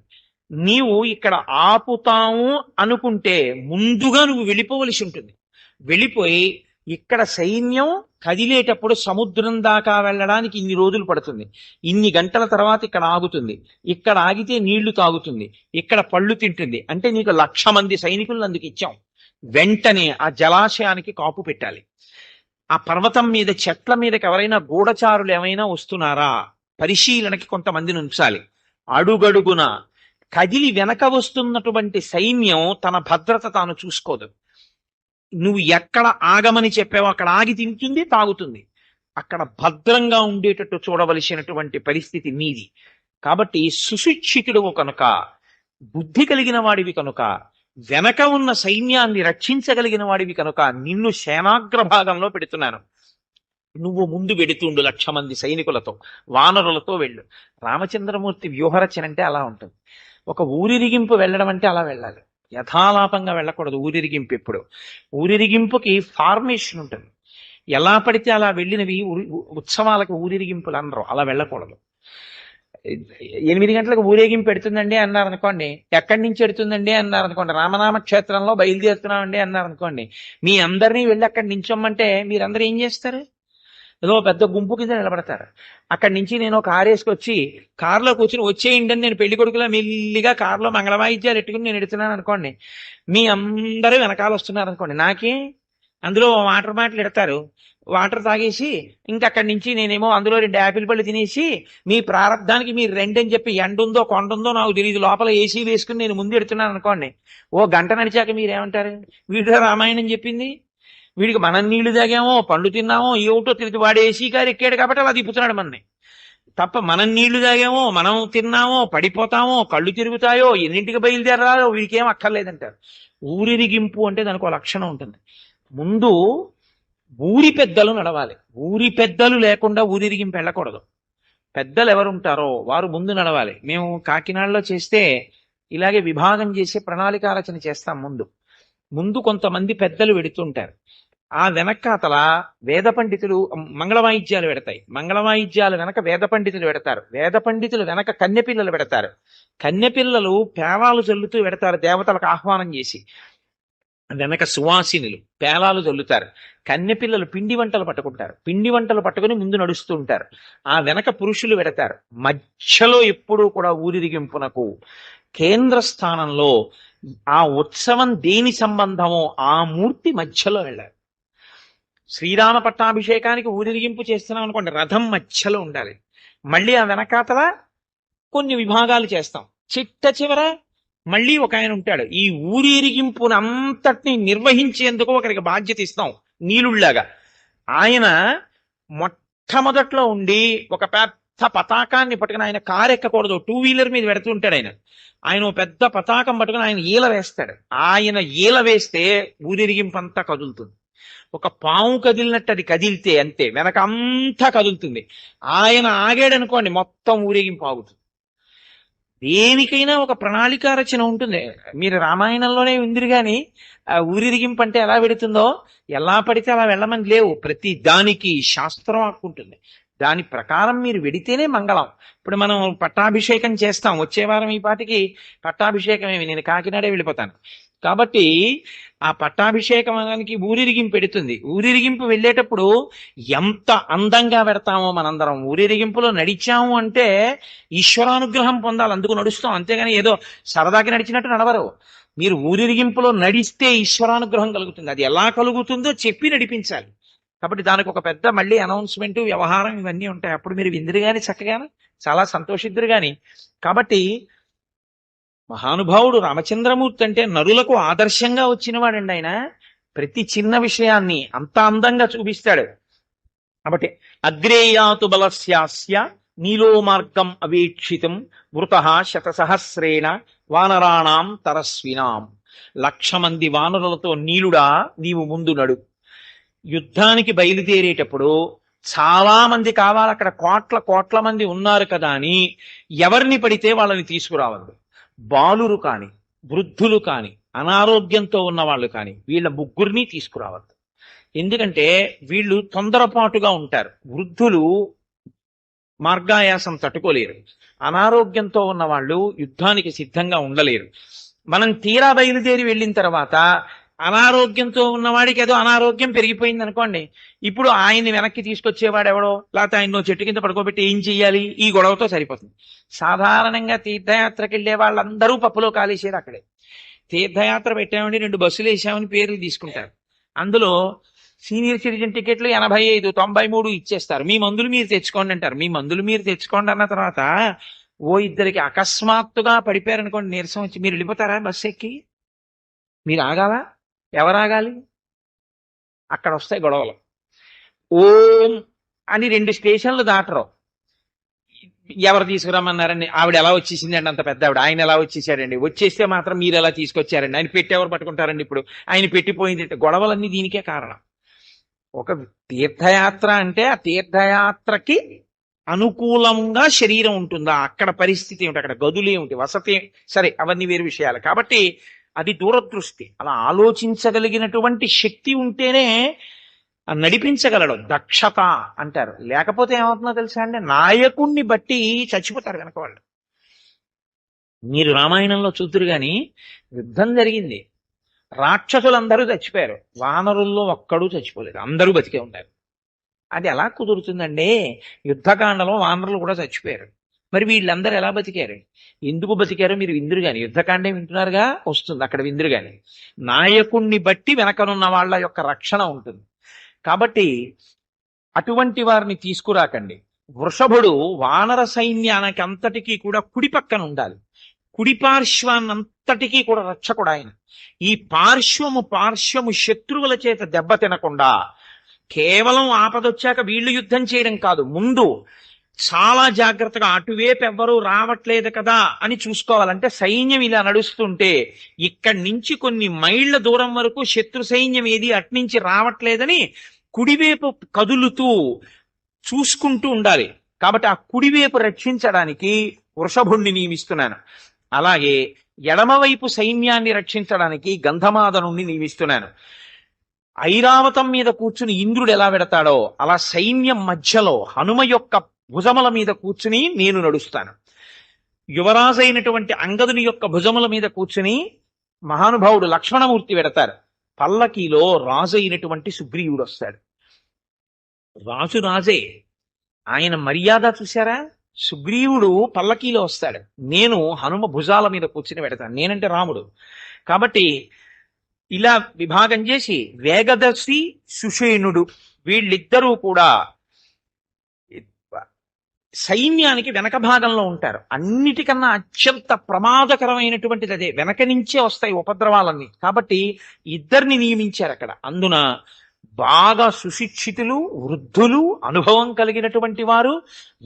నీవు ఇక్కడ ఆపుతావు అనుకుంటే ముందుగా నువ్వు వెళ్ళిపోవలసి ఉంటుంది. వెళ్ళిపోయి ఇక్కడ సైన్యం కదిలేటప్పుడు సముద్రం దాకా వెళ్ళడానికి ఇన్ని రోజులు పడుతుంది, ఇన్ని గంటల తర్వాత ఇక్కడ ఆగుతుంది, ఇక్కడ ఆగితే నీళ్లు తాగుతుంది, ఇక్కడ పళ్ళు తింటుంది అంటే నీకు 1,00,000 మంది సైనికులను అందుకు ఇచ్చాం. వెంటనే ఆ జలాశయానికి కాపు పెట్టాలి. ఆ పర్వతం మీద చెట్ల మీదకి ఎవరైనా గూఢచారులు ఏమైనా వస్తున్నారా పరిశీలనకి కొంతమందిని ఉంచాలి. అడుగడుగున కదిలి వెనక వస్తున్నటువంటి సైన్యం తన భద్రత తాను చూసుకోదు. నువ్వు ఎక్కడ ఆగమని చెప్పావో అక్కడ ఆగి తింటుంది, తాగుతుంది. అక్కడ భద్రంగా ఉండేటట్టు చూడవలసినటువంటి పరిస్థితి నీది. కాబట్టి సుశిక్షితుడు కనుక, బుద్ధి కలిగిన వాడివి కనుక, వెనక ఉన్న సైన్యాన్ని రక్షించగలిగిన వాడివి కనుక నిన్ను సేనాగ్రభాగంలో పెడుతున్నాను. నువ్వు ముందు వెడుతుండు 1,00,000 మంది సైనికులతో, వానరులతో వెళ్ళు. రామచంద్రమూర్తి వ్యూహరచన అంటే అలా ఉంటుంది. ఒక ఊరిరిగింపు వెళ్ళడం అంటే అలా వెళ్ళాలి, యథాలాపంగా వెళ్ళకూడదు. ఊరిరిగింపు ఎప్పుడు, ఊరిరిగింపుకి ఫార్మేషన్ ఉంటుంది. ఎలా పడితే అలా వెళ్ళినవి ఉత్సవాలకు ఊరేగింపులు అనరు, అలా వెళ్ళకూడదు. 8 గంటలకు ఊరేగింపు పెడుతుందండి అన్నారు అనుకోండి, ఎక్కడి నుంచి పెడుతుందండి అన్నారు అనుకోండి, రామనామ క్షేత్రంలో బయలుదేరుతున్నామండి అన్నారు అనుకోండి, మీ అందరినీ వెళ్ళి అక్కడ నించోమ్మంటే మీరందరూ ఏం చేస్తారు? ఏదో పెద్ద గుంపు కింద నిలబడతారు. అక్కడి నుంచి నేను ఒక కారు వేసుకొచ్చి కారులో కూర్చుని వచ్చేయండి అని నేను పెళ్లి కొడుకులా మెల్లిగా కారులో మంగళవాయిద్యాలు ఎట్టుకుని నేను ఎడుతున్నాను అనుకోండి, మీ అందరూ వెనకాల వస్తున్నారు అనుకోండి, నాకే అందులో వాటర్ బాటిల్ ఎడతారు, వాటర్ తాగేసి ఇంకా అక్కడి నుంచి నేనేమో అందులో 2 యాపిల్ పళ్ళు తినేసి మీ ప్రారంధానికి మీరు రెండని చెప్పి ఎండ ఉందో కొండ ఉందో నాకు తెలియదు లోపల ఏసీ వేసుకుని నేను ముందు ఎడుతున్నాను అనుకోండి, ఓ గంట నడిచాక మీరేమంటారు? వీడియో రామాయణం చెప్పింది, వీడికి మనం నీళ్లు తాగామో పండ్లు తిన్నామో ఏమిటో తెలియదు, వాడు ఏసీ కారు ఎక్కాడు కాబట్టి అలా తిప్పుతున్నాడు మనని తప్ప, మనం నీళ్లు తాగామో మనం తిన్నామో పడిపోతామో కళ్ళు తిరుగుతాయో ఎన్నింటికి బయలుదేరాలో వీడికి ఏం అక్కర్లేదంటారు. ఊరిరిగింపు అంటే దానికి ఒక లక్షణం ఉంటుంది. ముందు ఊరి పెద్దలు నడవాలి, ఊరి పెద్దలు లేకుండా ఊరిరిగింపు వెళ్ళకూడదు. పెద్దలు ఎవరుంటారో వారు ముందు నడవాలి. మేము కాకినాడలో చేస్తే ఇలాగే విభాగం చేసి ప్రణాళికారచన చేస్తాం. ముందు కొంతమంది పెద్దలు వెడుతుంటారు, ఆ వెనకాతల వేద పండితులు మంగళ వాయిద్యాలు పెడతాయి, మంగళ వాయిద్యాలు వెనక వేద పండితులు పెడతారు, వేద పండితులు వెనక కన్యపిల్లలు పెడతారు, కన్యపిల్లలు పేలాలు చల్లుతూ పెడతారు దేవతలకు ఆహ్వానం చేసి, వెనక సువాసినులు పేలాలు చల్లుతారు, కన్యపిల్లలు పిండి వంటలు పట్టుకుంటారు, పిండి వంటలు పట్టుకుని ముందు నడుస్తూ ఉంటారు, ఆ వెనక పురుషులు పెడతారు. మధ్యలో ఎప్పుడూ కూడా ఊరిరిగింపునకు కేంద్ర స్థానంలో ఆ ఉత్సవం దేని సంబంధమో ఆ మూర్తి మధ్యలో వెళ్ళాలి. శ్రీరామ పట్టాభిషేకానికి ఊరిరిగింపు చేస్తున్నాం అనుకోండి, రథం మధ్యలో ఉండాలి. మళ్ళీ ఆ వెనకాతల కొన్ని విభాగాలు చేస్తాం, చిట్ట చివర మళ్ళీ ఒక ఆయన ఉంటాడు. ఈ ఊరిరిగింపునంతటిని నిర్వహించేందుకు ఒకరికి బాధ్యత ఇస్తాం నీలుళ్లాగా. ఆయన మొట్టమొదట్లో ఉండి ఒక పెద్ద పతాకాన్ని పట్టుకుని, ఆయన కారు ఎక్కకూడదు, 2 వీలర్ మీద పెడుతుంటాడు ఆయన ఓ పెద్ద పతాకం పట్టుకుని ఆయన ఈల వేస్తాడు. ఆయన ఈల వేస్తే ఊరిరిగింపు అంతా కదులుతుంది. ఒక పాము కదిలినట్టు అది కదిలితే అంతే, వెనక అంతా కదులుతుంది. ఆయన ఆగాడనుకోండి మొత్తం ఊరేగింపు ఆగుతుంది. దేనికైనా ఒక ప్రణాళిక రచన ఉంటుంది. మీరు రామాయణంలోనే ఉందిరు కానీ ఊరిరిగింపు అంటే ఎలా పెడుతుందో, ఎలా పడితే అలా వెళ్ళమని లేవు. ప్రతి దానికి శాస్త్రం ఆకుంటుంది, దాని ప్రకారం మీరు వెడితేనే మంగళం. ఇప్పుడు మనం పట్టాభిషేకం చేస్తాం, వచ్చే వారం ఈ పాటికి పట్టాభిషేకం ఏమి, నేను కాకినాడే వెళ్ళిపోతాను. కాబట్టి ఆ పట్టాభిషేకానికి ఊరిరిగింపు పెడుతుంది. ఊరిరిగింపు వెళ్ళేటప్పుడు ఎంత అందంగా పెడతామో మనందరం. ఊరిరిగింపులో నడిచాము అంటే ఈశ్వరానుగ్రహం పొందాలి, అందుకు నడుస్తాం. అంతేగాని ఏదో సరదాకి నడిచినట్టు నడవరు. మీరు ఊరిరిగింపులో నడిస్తే ఈశ్వరానుగ్రహం కలుగుతుంది. అది ఎలా కలుగుతుందో చెప్పి నడిపించాలి. కాబట్టి దానికి ఒక పెద్ద మళ్ళీ అనౌన్స్మెంట్, వ్యవహారం ఇవన్నీ ఉంటాయి. అప్పుడు మీరు విందురు గాని చక్కగానే చాలా సంతోషిద్దురు గాని. కాబట్టి మహానుభావుడు రామచంద్రమూర్తి అంటే నరులకు ఆదర్శంగా వచ్చినవాడండి. ఆయన ప్రతి చిన్న విషయాన్ని అంత అందంగా చూపిస్తాడు. కాబట్టి అగ్రేయాతు బలస్యాస్య నీలో మార్గం అవేక్షితం వృత శతసహస్రేణ వానరాణం తరస్వినాం. 1,00,000 మంది వానరులతో నీలుడా నీవు ముందు నడు. యుద్ధానికి బయలుదేరేటప్పుడు చాలా మంది కావాలి, అక్కడ కోట్ల మంది ఉన్నారు కదా అని ఎవరిని పడితే వాళ్ళని తీసుకురావద్దు. బాలురు కాని, వృద్ధులు కాని, అనారోగ్యంతో ఉన్న వాళ్ళు కాని, వీళ్ళ ముగ్గురిని తీసుకురావద్దు. ఎందుకంటే వీళ్ళు తొందరపాటుగా ఉంటారు. వృద్ధులు మార్గాయాసం తట్టుకోలేరు, అనారోగ్యంతో ఉన్న వాళ్ళు యుద్ధానికి సిద్ధంగా ఉండలేరు. మనం తీరా బయలుదేరి వెళ్ళిన తర్వాత అనారోగ్యంతో ఉన్నవాడికి ఏదో అనారోగ్యం పెరిగిపోయింది అనుకోండి, ఇప్పుడు ఆయన్ని వెనక్కి తీసుకొచ్చేవాడు ఎవడో, లేకపోతే ఆయన చెట్టు కింద పడుకోబెట్టి ఏం చెయ్యాలి, ఈ గొడవతో సరిపోతుంది. సాధారణంగా తీర్థయాత్రకి వెళ్ళే వాళ్ళందరూ పప్పులో కాలేసేది అక్కడే. తీర్థయాత్ర పెట్టామని 2 బస్సులు వేసామని పేర్లు తీసుకుంటారు. అందులో సీనియర్ సిటిజన్ టికెట్లు 85, 93 ఇచ్చేస్తారు. మీ మందులు మీరు తెచ్చుకోండి అంటారు. మీ మందులు మీరు తెచ్చుకోండి అన్న తర్వాత ఓ ఇద్దరికి అకస్మాత్తుగా పడిపోయారనుకోండి, నీరసం వచ్చి, మీరు వెళ్ళిపోతారా బస్సు ఎక్కి? మీరు ఆగాలా? ఎవరు ఆగాలి? అక్కడ వస్తాయి గొడవలు. ఓం అని 2 స్టేషన్లు దాటరు. ఎవరు తీసుకురమ్మన్నారండి? ఆవిడ ఎలా వచ్చేసిందండి, అంత పెద్ద ఆవిడ, ఆయన ఎలా వచ్చేసాడండి, వచ్చేస్తే మాత్రం మీరు ఎలా తీసుకొచ్చారండి, ఆయన పెట్టి ఎవరు పట్టుకుంటారండి, ఇప్పుడు ఆయన పెట్టిపోయింది. గొడవలన్నీ దీనికే కారణం. ఒక తీర్థయాత్ర అంటే ఆ తీర్థయాత్రకి అనుకూలంగా శరీరం ఉంటుందా, అక్కడ పరిస్థితి ఏమిటి, అక్కడ గదులు ఏమిటి, వసతి, సరే అవన్నీ వేరు విషయాలు. కాబట్టి అది దూరదృష్టి. అలా ఆలోచించగలిగినటువంటి శక్తి ఉంటేనే నడిపించగలడు, దక్షత అంటారు. లేకపోతే ఏమవుతుందో తెలుసా అండి, నాయకుణ్ణి బట్టి చచ్చిపోతారు వెనక వాళ్ళు. మీరు రామాయణంలో చూతురు గాని యుద్ధం జరిగింది, రాక్షసులందరూ చచ్చిపోయారు, వానరుల్లో ఒక్కడూ చచ్చిపోలేదు, అందరూ బతికే ఉంటారు. అది ఎలా కుదురుతుందండి? యుద్ధకాండలో వానరులు కూడా చచ్చిపోయారు, మరి వీళ్ళందరూ ఎలా బతికారు? ఎందుకు బతికారో మీరు విందురు గాని, యుద్ధకాండే వింటున్నారుగా, వస్తుంది అక్కడ విందురు గాని. నాయకుణ్ణి బట్టి వెనకనున్న వాళ్ళ యొక్క రక్షణ ఉంటుంది. కాబట్టి అటువంటి వారిని తీసుకురాకండి. వృషభుడు వానర సైన్యానికి అంతటికీ కూడా కుడి పక్కన ఉండాలి, కుడి పార్శ్వాన్నంతటికీ కూడా రక్షకుడు ఆయన. ఈ పార్శ్వము శత్రువుల చేత దెబ్బ తినకుండా, కేవలం ఆపదొచ్చాక వీళ్ళు యుద్ధం చేయడం కాదు, ముందు చాలా జాగ్రత్తగా అటువైపు ఎవ్వరూ రావట్లేదు కదా అని చూసుకోవాలంటే, సైన్యం ఇలా నడుస్తుంటే ఇక్కడి నుంచి కొన్ని మైళ్ళ దూరం వరకు శత్రు సైన్యం ఏది అట్నుంచి రావట్లేదని కుడివైపు కదులుతూ చూసుకుంటూ ఉండాలి. కాబట్టి ఆ కుడివైపు రక్షించడానికి వృషభుణ్ణి నియమిస్తున్నాను. అలాగే ఎడమవైపు సైన్యాన్ని రక్షించడానికి గంధమాదనుణ్ణి నియమిస్తున్నాను. ఐరావతం మీద కూర్చుని ఇంద్రుడు ఎలా పెడతాడో అలా సైన్యం మధ్యలో హనుమ యొక్క భుజముల మీద కూర్చుని నేను నడుస్తాను. యువరాజు అయినటువంటి అంగదుని యొక్క భుజముల మీద కూర్చుని మహానుభావుడు లక్ష్మణమూర్తి పెడతారు. పల్లకీలో రాజు అయినటువంటి సుగ్రీవుడు వస్తాడు. రాజు రాజే, ఆయన మర్యాద చూశారా? సుగ్రీవుడు పల్లకీలో వస్తాడు, నేను హనుమ భుజాల మీద కూర్చుని పెడతాను, నేనంటే రాముడు. కాబట్టి ఇలా విభాగం చేసి వేగదర్శి సుషేణుడు వీళ్ళిద్దరూ కూడా సైన్యానికి వెనక భాగంలో ఉంటారు. అన్నిటికన్నా అత్యంత ప్రమాదకరమైనటువంటిది అదే, వెనక నుంచే వస్తాయి ఉపద్రవాలన్నీ. కాబట్టి ఇద్దరిని నియమించారు అక్కడ. అందున బాగా సుశిక్షితులు, వృద్ధులు, అనుభవం కలిగినటువంటి వారు,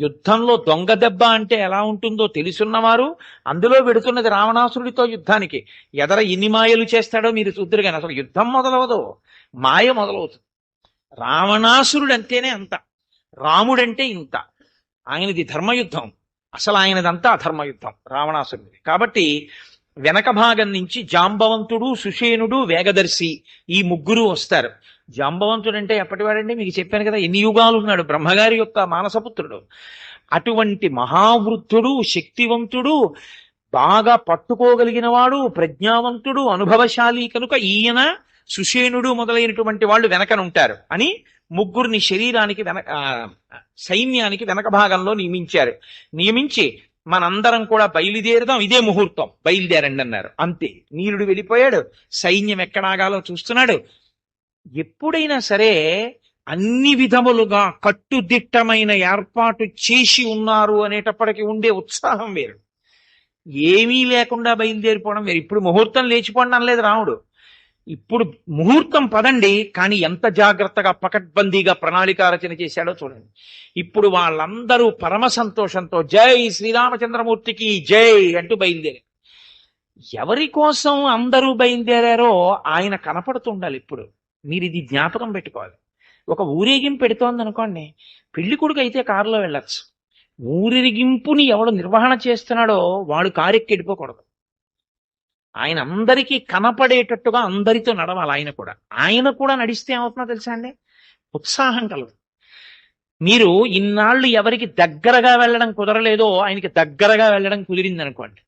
యుద్ధంలో దొంగ దెబ్బ అంటే ఎలా ఉంటుందో తెలుసున్నవారు. అందులో పెడుతున్నది రావణాసురుడితో యుద్ధానికి. ఎదర ఎన్ని మాయలు చేస్తాడో మీరు చూద్దరు కానీ అసలు యుద్ధం మొదలవదు, మాయ మొదలవుతుంది. రావణాసురుడు అంటేనే అంత, రాముడంటే ఇంత. ఆయనది ధర్మయుద్ధం, అసలు ఆయనదంతా అధర్మయుద్ధం రావణాసురుడిది. కాబట్టి వెనక భాగం నుంచి జాంబవంతుడు, సుషేనుడు, వేగదర్శి ఈ ముగ్గురు వస్తారు. జాంబవంతుడు అంటే ఎప్పటివాడండి? మీకు చెప్పాను కదా, ఎన్ని యుగాలు ఉన్నాడు, బ్రహ్మగారి యొక్క మానసపుత్రుడు. అటువంటి మహావృద్ధుడు, శక్తివంతుడు, బాగా పట్టుకోగలిగిన వాడు, ప్రజ్ఞావంతుడు, అనుభవశాలి కనుక ఈయన, సుషేనుడు మొదలైనటువంటి వాళ్ళు వెనకనుంటారు అని ముగ్గురిని శరీరానికి సైన్యానికి వెనక భాగంలో నియమించారు. నియమించి మనందరం కూడా బయలుదేరుదాం, ఇదే ముహూర్తం, బయలుదేరండి అన్నారు. అంతే, నీరుడు వెళ్ళిపోయాడు, సైన్యం ఎక్కడాగాలో చూస్తున్నాడు. ఎప్పుడైనా సరే అన్ని విధములుగా కట్టుదిట్టమైన ఏర్పాటు చేసి ఉన్నారు అనేటప్పటికి ఉండే ఉత్సాహం వేరు, ఏమీ లేకుండా బయలుదేరిపోవడం వేరు. ఇప్పుడు ముహూర్తం లేచిపోండి అనలేదు రాముడు, ఇప్పుడు ముహూర్తం పదండి, కానీ ఎంత జాగ్రత్తగా పకడ్బందీగా ప్రణాళిక రచన చేశాడో చూడండి. ఇప్పుడు వాళ్ళందరూ పరమ సంతోషంతో జై శ్రీరామచంద్రమూర్తికి జై అంటూ బయలుదేరారు. ఎవరి కోసం అందరూ బయలుదేరారో ఆయన కనపడుతుండాలి. ఇప్పుడు మీరు ఇది జ్ఞాపకం పెట్టుకోవాలి. ఒక ఊరేగింపు పెడుతోంది అనుకోండి, పెళ్లి కొడుకు అయితే కారులో వెళ్ళొచ్చు, ఊరేగింపుని ఎవడు నిర్వహణ చేస్తున్నాడో వాడు కారు ఎక్కి వెళ్ళిపోకూడదు. ఆయన అందరికీ కనపడేటట్టుగా అందరితో నడవాలి. ఆయన కూడా నడిస్తే ఏమవుతుందో తెలుసా అండి, ఉత్సాహం కలదు. మీరు ఇన్నాళ్ళు ఎవరికి దగ్గరగా వెళ్ళడం కుదరలేదో ఆయనకి దగ్గరగా వెళ్ళడం కుదిరింది అనుకోండి.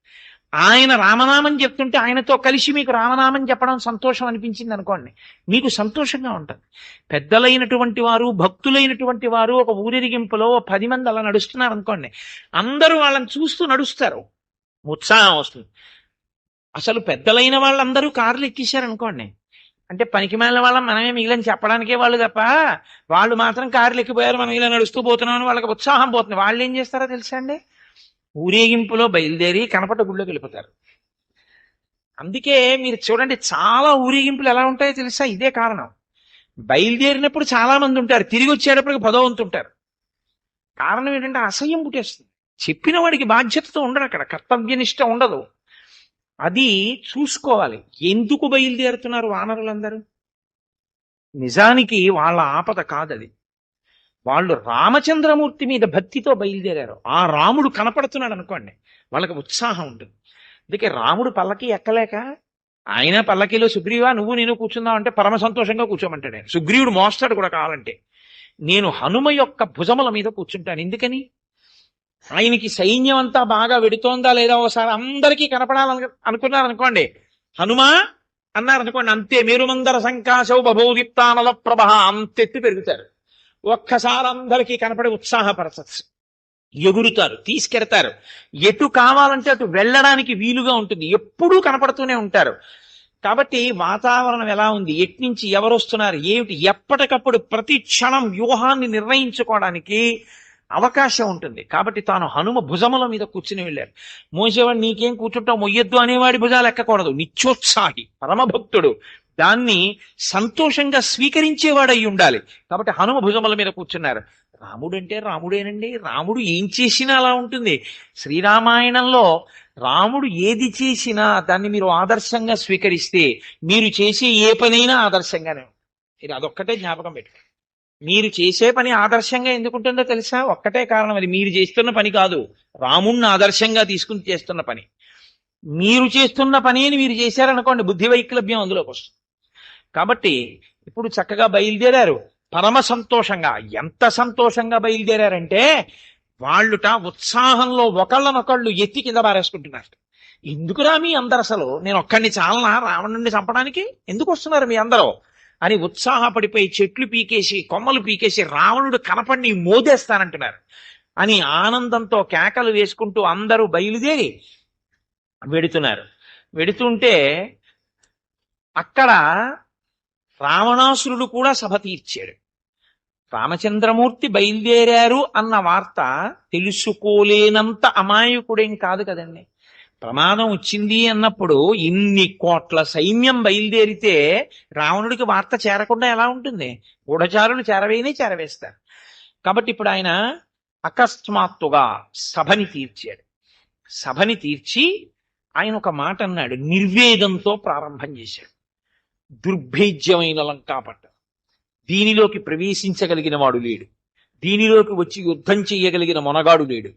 ఆయన రామనామం చెప్తుంటే ఆయనతో కలిసి మీకు రామనామం చెప్పడం సంతోషం అనిపించింది అనుకోండి, మీకు సంతోషంగా ఉంటుంది. పెద్దలైనటువంటి వారు, భక్తులైనటువంటి వారు ఒక ఊరేగింపులో 10 మంది అలా నడుస్తున్నారు అనుకోండి, అందరూ వాళ్ళని చూస్తూ నడుస్తారు, ఉత్సాహం వస్తుంది. అసలు పెద్దలైన వాళ్ళందరూ కార్లు ఎక్కేశారనుకోండి, అంటే పనికిమాలిన వాళ్ళం మనమే మిగిలిన చెప్పడానికే వాళ్ళు తప్ప, వాళ్ళు మాత్రం కార్లు ఎక్కిపోయారు, మనం ఇలా నడుస్తూ పోతున్నామని వాళ్ళకి ఉత్సాహం పోతుంది. వాళ్ళు ఏం చేస్తారో తెలుసా అండి, ఊరేగింపులో బయలుదేరి కనపడ్డ గుళ్ళోకి వెళ్ళిపోతారు. అందుకే మీరు చూడండి, చాలా ఊరేగింపులు ఎలా ఉంటాయో తెలుసా, ఇదే కారణం. బయలుదేరినప్పుడు చాలా మంది ఉంటారు, తిరిగి వచ్చేటప్పటికి 10వ వంతు ఉంటారు. కారణం ఏంటంటే అసహ్యం పుట్టేస్తుంది. చెప్పిన వాడికి బాధ్యతతో ఉండడు, అక్కడ కర్తవ్యనిష్ట ఉండదు. అది చూసుకోవాలి. ఎందుకు బయలుదేరుతున్నారు వానరులందరూ? నిజానికి వాళ్ళ ఆపద కాదది, వాళ్ళు రామచంద్రమూర్తి మీద భక్తితో బయలుదేరారు. ఆ రాముడు కనపడుతున్నాడు అనుకోండి, వాళ్ళకి ఉత్సాహం ఉంటుంది. అందుకే రాముడు పల్లకి ఎక్కలేక ఆయన పల్లకీలో సుగ్రీవా నువ్వు నేను కూర్చుందాం అంటే పరమ సంతోషంగా కూర్చోమంటాడు ఆయన. సుగ్రీవుడు మోస్తాడు కూడా కావాలంటే. నేను హనుమ యొక్క భుజముల మీద కూర్చుంటాను. ఎందుకని? ఆయనకి సైన్యం అంతా బాగా వెడుతోందా లేదా ఒకసారి అందరికీ కనపడాలని అనుకున్నారనుకోండి, హనుమా అన్నారనుకోండి, అంతే మేరుమందర సంకాశౌ బభూదీప్తానల ప్రభ అంతెత్తి పెరుగుతారు. ఒక్కసారి అందరికీ కనపడి ఉత్సాహపరచచ్చు, ఎగురుతారు, తీసుకెడతారు. ఎటు కావాలంటే అటు వెళ్ళడానికి వీలుగా ఉంటుంది. ఎప్పుడూ కనపడుతూనే ఉంటారు. కాబట్టి వాతావరణం ఎలా ఉంది, ఎట్నుంచి ఎవరు వస్తున్నారు, ఏమిటి, ఎప్పటికప్పుడు ప్రతి క్షణం వ్యూహాన్ని నిర్ణయించుకోవడానికి అవకాశం ఉంటుంది. కాబట్టి తాను హనుమ భుజముల మీద కూర్చుని వెళ్ళారు. మోసేవాడు నీకేం కూర్చుంటావు, మొయ్యొద్దు అనేవాడి భుజాలు ఎక్కకూడదు. నిత్యోత్సాహి పరమభక్తుడు, దాన్ని సంతోషంగా స్వీకరించేవాడై ఉండాలి. కాబట్టి హనుమ భుజముల మీద కూర్చున్నారు. రాముడు అంటే రాముడేనండి. రాముడు ఏం చేసినా అలా ఉంటుంది. శ్రీరామాయణంలో రాముడు ఏది చేసినా దాన్ని మీరు ఆదర్శంగా స్వీకరిస్తే మీరు చేసే ఏ పనైనా ఆదర్శంగానే ఉంటుంది. ఇది అదొక్కటే జ్ఞాపకం పెట్టుకోండి. మీరు చేసే పని ఆదర్శంగా ఎందుకుంటుందో తెలుసా? ఒక్కటే కారణం, అది మీరు చేస్తున్న పని కాదు, రాముణ్ణి ఆదర్శంగా తీసుకుని చేస్తున్న పని. మీరు చేస్తున్న పని అని మీరు చేశారనుకోండి, బుద్ధి వైక్లభ్యం అందులోకి వస్తుంది. కాబట్టి ఇప్పుడు చక్కగా బయలుదేరారు పరమ సంతోషంగా. ఎంత సంతోషంగా బయలుదేరారంటే వాళ్ళుట ఉత్సాహంలో ఒకళ్ళనొకళ్ళు ఎత్తి కింద పారేసుకుంటున్నారు. ఎందుకురా మీ అందరు, అసలు నేను ఒక్కడిని చాలనా రావణుడిని చంపడానికి, ఎందుకు వస్తున్నారు మీ అందరూ అని ఉత్సాహపడిపోయి చెట్లు పీకేసి కొమ్మలు పీకేసి రావణుడు కనపడి మోదేస్తానంటున్నారు అని ఆనందంతో కేకలు వేసుకుంటూ అందరూ బయలుదేరి వెడుతున్నారు. వెడుతుంటే అక్కడ రావణాసురుడు కూడా సభ తీర్చాడు. రామచంద్రమూర్తి బయలుదేరారు అన్న వార్త తెలుసుకోలేనంత అమాయకుడేం కాదు కదండి. ప్రమాదం వచ్చింది అన్నప్పుడు ఇన్ని కోట్ల సైన్యం బయలుదేరితే రావణుడికి వార్త చేరకుండా ఎలా ఉంటుంది? గూఢచారులు చేరవేస్తారు. కాబట్టి ఇప్పుడు ఆయన అకస్మాత్తుగా సభని తీర్చాడు. సభని తీర్చి ఆయన ఒక మాట అన్నాడు, నిర్వేదంతో ప్రారంభం చేశాడు. దుర్భేద్యమైన లంకాపట్నం, దీనిలోకి ప్రవేశించగలిగిన వాడు లేడు, దీనిలోకి వచ్చి యుద్ధం చెయ్యగలిగిన మొనగాడు లేడు.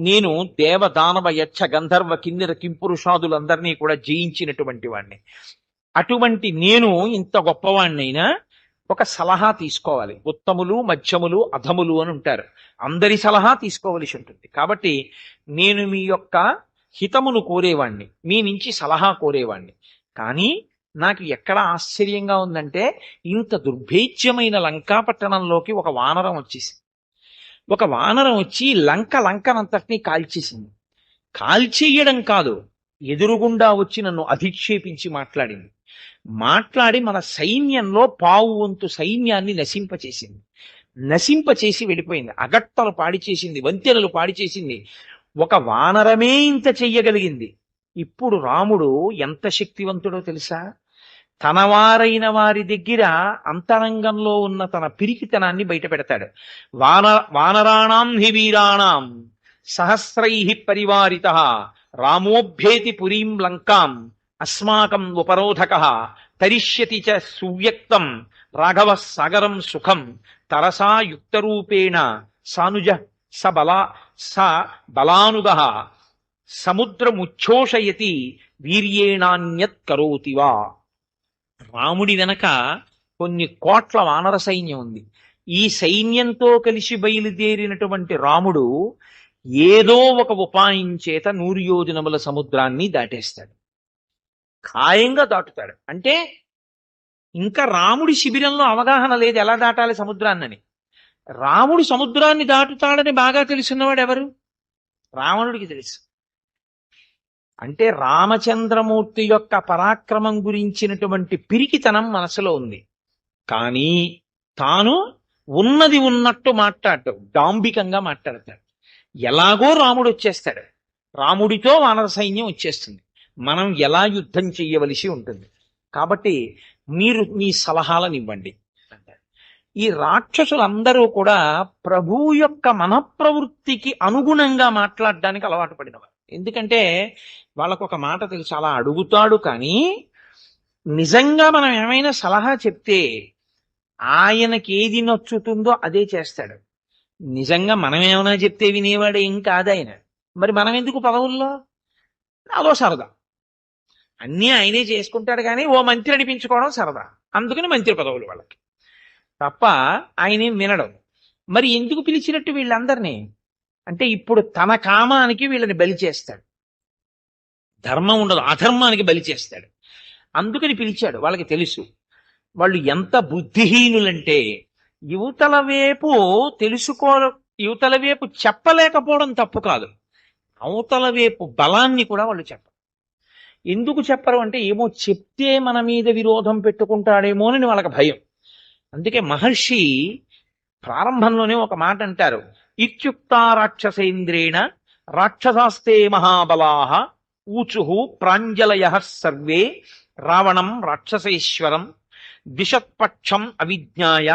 నేను దేవ దానవ యక్ష గంధర్వ కిన్నెర కింపురుషాదులందరినీ కూడా జయించినటువంటి వాణ్ణి. అటువంటి నేను ఇంత గొప్పవాణ్ణైనా ఒక సలహా తీసుకోవాలి. ఉత్తములు మధ్యములు అధములు అని ఉంటారు, అందరి సలహా తీసుకోవలసి ఉంటుంది. కాబట్టి నేను మీ యొక్క హితమును కోరేవాణ్ణి, మీ నుంచి సలహా కోరేవాణ్ణి. కానీ నాకు ఎక్కడ ఆశ్చర్యంగా ఉందంటే, ఇంత దుర్భేద్యమైన లంకాపట్టణంలోకి ఒక వానరం వచ్చేసింది. ఒక వానరం వచ్చి లంకనంతటినీ కాల్చేసింది. కాల్చేయడం కాదు, ఎదురుగుండా వచ్చి నన్ను అధిక్షేపించి మాట్లాడింది. మాట్లాడి మన సైన్యంలో పావు వంతు సైన్యాన్ని నశింపచేసి వెళ్ళిపోయింది. అగట్టలు పాడి చేసింది, వంతెనలు పాడి చేసింది. ఒక వానరమే ఇంత చెయ్యగలిగింది. ఇప్పుడు రాముడు ఎంత శక్తివంతుడో తెలుసా? తనవారైన వారి దగ్గర అంతరంగంలో ఉన్న తన పిరికితనాన్ని బయట పెడతాడు. వానరాణాం హి వీరాణాం సహస్రై పరివారిత రామోభ్యేతి పురీం లంకాం అస్మాకం ఉపరోధక తరిష్యతి చ సువ్యక్తం రాఘవ సాగరం సుఖం తరసా యుక్తరూపేణ సానుజ స బలానుగ సముద్రముచ్ఛోషయతి వీర్యేణాన్యత్ కరోతివా. రాముడి వెనక కొన్ని కోట్ల వానర సైన్యం ఉంది. ఈ సైన్యంతో కలిసి బయలుదేరినటువంటి రాముడు ఏదో ఒక ఉపాయం చేత 100 యోజనముల సముద్రాన్ని దాటేస్తాడు, ఖాయంగా దాటుతాడు. అంటే ఇంకా రాముడి శిబిరంలో అవగాహన లేదు ఎలా దాటాలి సముద్రాన్నని. రాముడు సముద్రాన్ని దాటుతాడని బాగా తెలుసున్నవాడు ఎవరు? రావణుడికి తెలుసు. అంటే రామచంద్రమూర్తి యొక్క పరాక్రమం గురించినటువంటి పిరికితనం మనసులో ఉంది. కానీ తాను ఉన్నది ఉన్నట్టు మాట్లాడటం, డాంబికంగా మాట్లాడతాడు. ఎలాగో రాముడు వచ్చేస్తాడు, రాముడితో వానర సైన్యం వచ్చేస్తుంది, మనం ఎలా యుద్ధం చెయ్యవలసి ఉంటుంది. కాబట్టి మీరు మీ సలహాలను ఇవ్వండి అంటారు. ఈ రాక్షసులందరూ కూడా ప్రభువు యొక్క మనఃప్రవృత్తికి అనుగుణంగా మాట్లాడడానికి అలవాటు పడినవారు. ఎందుకంటే వాళ్ళకు ఒక మాట తెలుసు, అలా అడుగుతాడు. కానీ నిజంగా మనం ఏమైనా సలహా చెప్తే ఆయనకి ఏది నచ్చుతుందో అదే చేస్తాడు. నిజంగా మనం ఏమైనా చెప్తే వినేవాడు ఏం కాదు ఆయన. మరి మనం ఎందుకు పదవుల్లో? అదో సరదా. అన్నీ ఆయనే చేసుకుంటాడు, కానీ ఓ మంత్రి అనిపించుకోవడం సరదా. అందుకని మంత్రి పదవులు వాళ్ళకి, తప్ప ఆయనేం వినడం. మరి ఎందుకు పిలిచినట్టు వీళ్ళందరినీ అంటే, ఇప్పుడు తన కామానికి వీళ్ళని బలి చేస్తాడు, ధర్మం ఉండదు, అధర్మానికి బలి చేస్తాడు. అందుకని పిలిచాడు. వాళ్ళకి తెలుసు వాళ్ళు ఎంత బుద్ధిహీనులంటే, యువతల వైపు తెలుసుకో యువతల వైపు చెప్పలేకపోవడం తప్పు కాదు, అవతల వైపు బలాన్ని కూడా వాళ్ళు చెప్పరు. ఎందుకు చెప్పరు అంటే, ఏమో చెప్తే మన మీద విరోధం పెట్టుకుంటాడేమోనని వాళ్ళకి భయం. అందుకే మహర్షి ప్రారంభంలోనే ఒక మాట అంటారు, ఇత్యుక్త రాక్షసేంద్రేణ రాక్షసాస్తే మహాబలాహ ఊచుః ప్రాంజలయ సర్వే రావణం రాక్షసేశ్వరం దిశత్పక్షం అవిజ్ఞాయ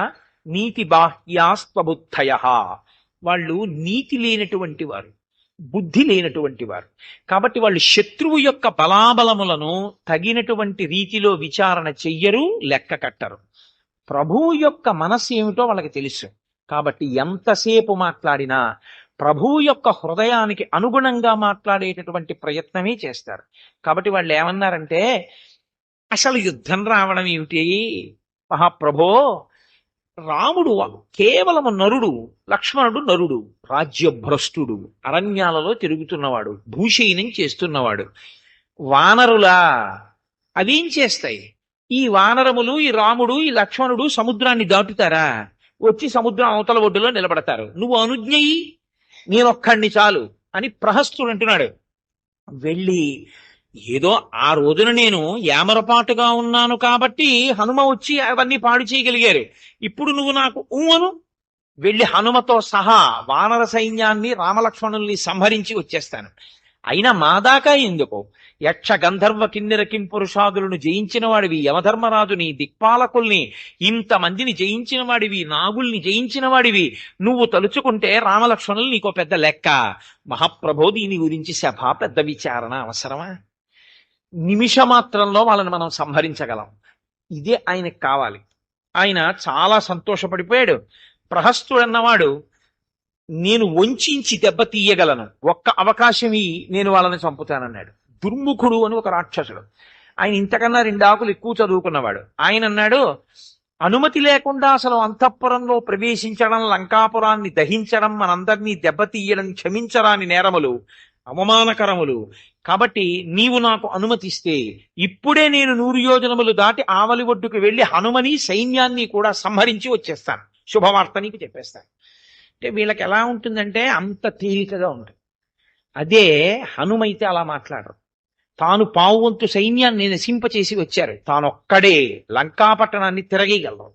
నీతి బాహ్యాస్త్వబుద్ధయ. వాళ్ళు నీతి లేనటువంటి వారు, బుద్ధి లేనటువంటి వారు. కాబట్టి వాళ్ళు శత్రువు యొక్క బలాబలములను తగినటువంటి రీతిలో విచారణ చెయ్యరు, లెక్క కట్టరు. ప్రభువు యొక్క మనస్సు ఏమిటో వాళ్ళకి తెలుసు. కాబట్టి ఎంతసేపు మాట్లాడినా ప్రభువు యొక్క హృదయానికి అనుగుణంగా మాట్లాడేటటువంటి ప్రయత్నమే చేస్తారు. కాబట్టి వాళ్ళు ఏమన్నారంటే, అసలు యుద్ధం రావడం ఏమిటి మహాప్రభో, రాముడు కేవలము నరుడు, లక్ష్మణుడు నరుడు, రాజ్యభ్రష్టుడు, అరణ్యాలలో తిరుగుతున్నవాడు, భూషయనం చేస్తున్నవాడు. వానరులా అవేం చేస్తాయి? ఈ వానరములు, ఈ రాముడు, ఈ లక్ష్మణుడు సముద్రాన్ని దాటుతారా? వచ్చి సముద్రం అవతల ఒడ్డులో నిలబడతారు. నువ్వు అనుజ్ఞయి, నేనొక్కడిని చాలు అని ప్రహస్తుడు అంటున్నాడు. వెళ్ళి ఏదో ఆ రోజున నేను యామరపాటుగా ఉన్నాను కాబట్టి హనుమ వచ్చి అవన్నీ పాడు చేయగలిగారు. ఇప్పుడు నువ్వు నాకు అను, వెళ్ళి హనుమతో సహా వానర సైన్యాన్ని రామలక్ష్మణుల్ని సంహరించి వచ్చేస్తాను. అయినా మా దాకా ఎందుకు? యక్ష గంధర్వ కిన్నెర కింపురుషాదులను జయించిన వాడివి, యమధర్మరాజుని, దిక్పాలకుల్ని, ఇంతమందిని జయించిన వాడివి, నాగుల్ని జయించిన వాడివి, నువ్వు తలుచుకుంటే రామలక్ష్మణులు నీకో పెద్ద లెక్క. మహాప్రభో, దీని గురించి సభ పెద్ద విచారణ అవసరమా? నిమిషమాత్రంలో వాళ్ళని మనం సంహరించగలం. ఇదే ఆయనకు కావాలి. ఆయన చాలా సంతోషపడిపోయాడు. ప్రహస్తుడన్నవాడు, నేను వంచి దెబ్బ తీయగలను, ఒక్క అవకాశం నేను వాళ్ళని చంపుతానన్నాడు. దుర్ముఖుడు అని ఒక రాక్షసుడు, ఆయన ఇంతకన్నా 2 ఆకులు ఎక్కువ చదువుకున్నవాడు. ఆయన అన్నాడు, అనుమతి లేకుండా అసలు అంతఃపురంలో ప్రవేశించడం, లంకాపురాన్ని దహించడం, మనందరినీ దెబ్బతీయడం క్షమించరాని నేరములు, అవమానకరములు. కాబట్టి నీవు నాకు అనుమతిస్తే ఇప్పుడే నేను 100 యోజనములు దాటి ఆవలి ఒడ్డుకు వెళ్ళి హనుమని సైన్యాన్ని కూడా సంహరించి వచ్చేస్తాను, శుభవార్త నీకు చెప్పేస్తాను. అంటే వీళ్ళకి ఎలా ఉంటుందంటే అంత తేలికగా ఉంటుంది. అదే హనుమైతే అలా మాట్లాడరు. తాను పావువంతు సైన్యాన్ని నశింపచేసి వచ్చారు, తానొక్కడే లంకాపట్టణాన్ని తిరగగలరు.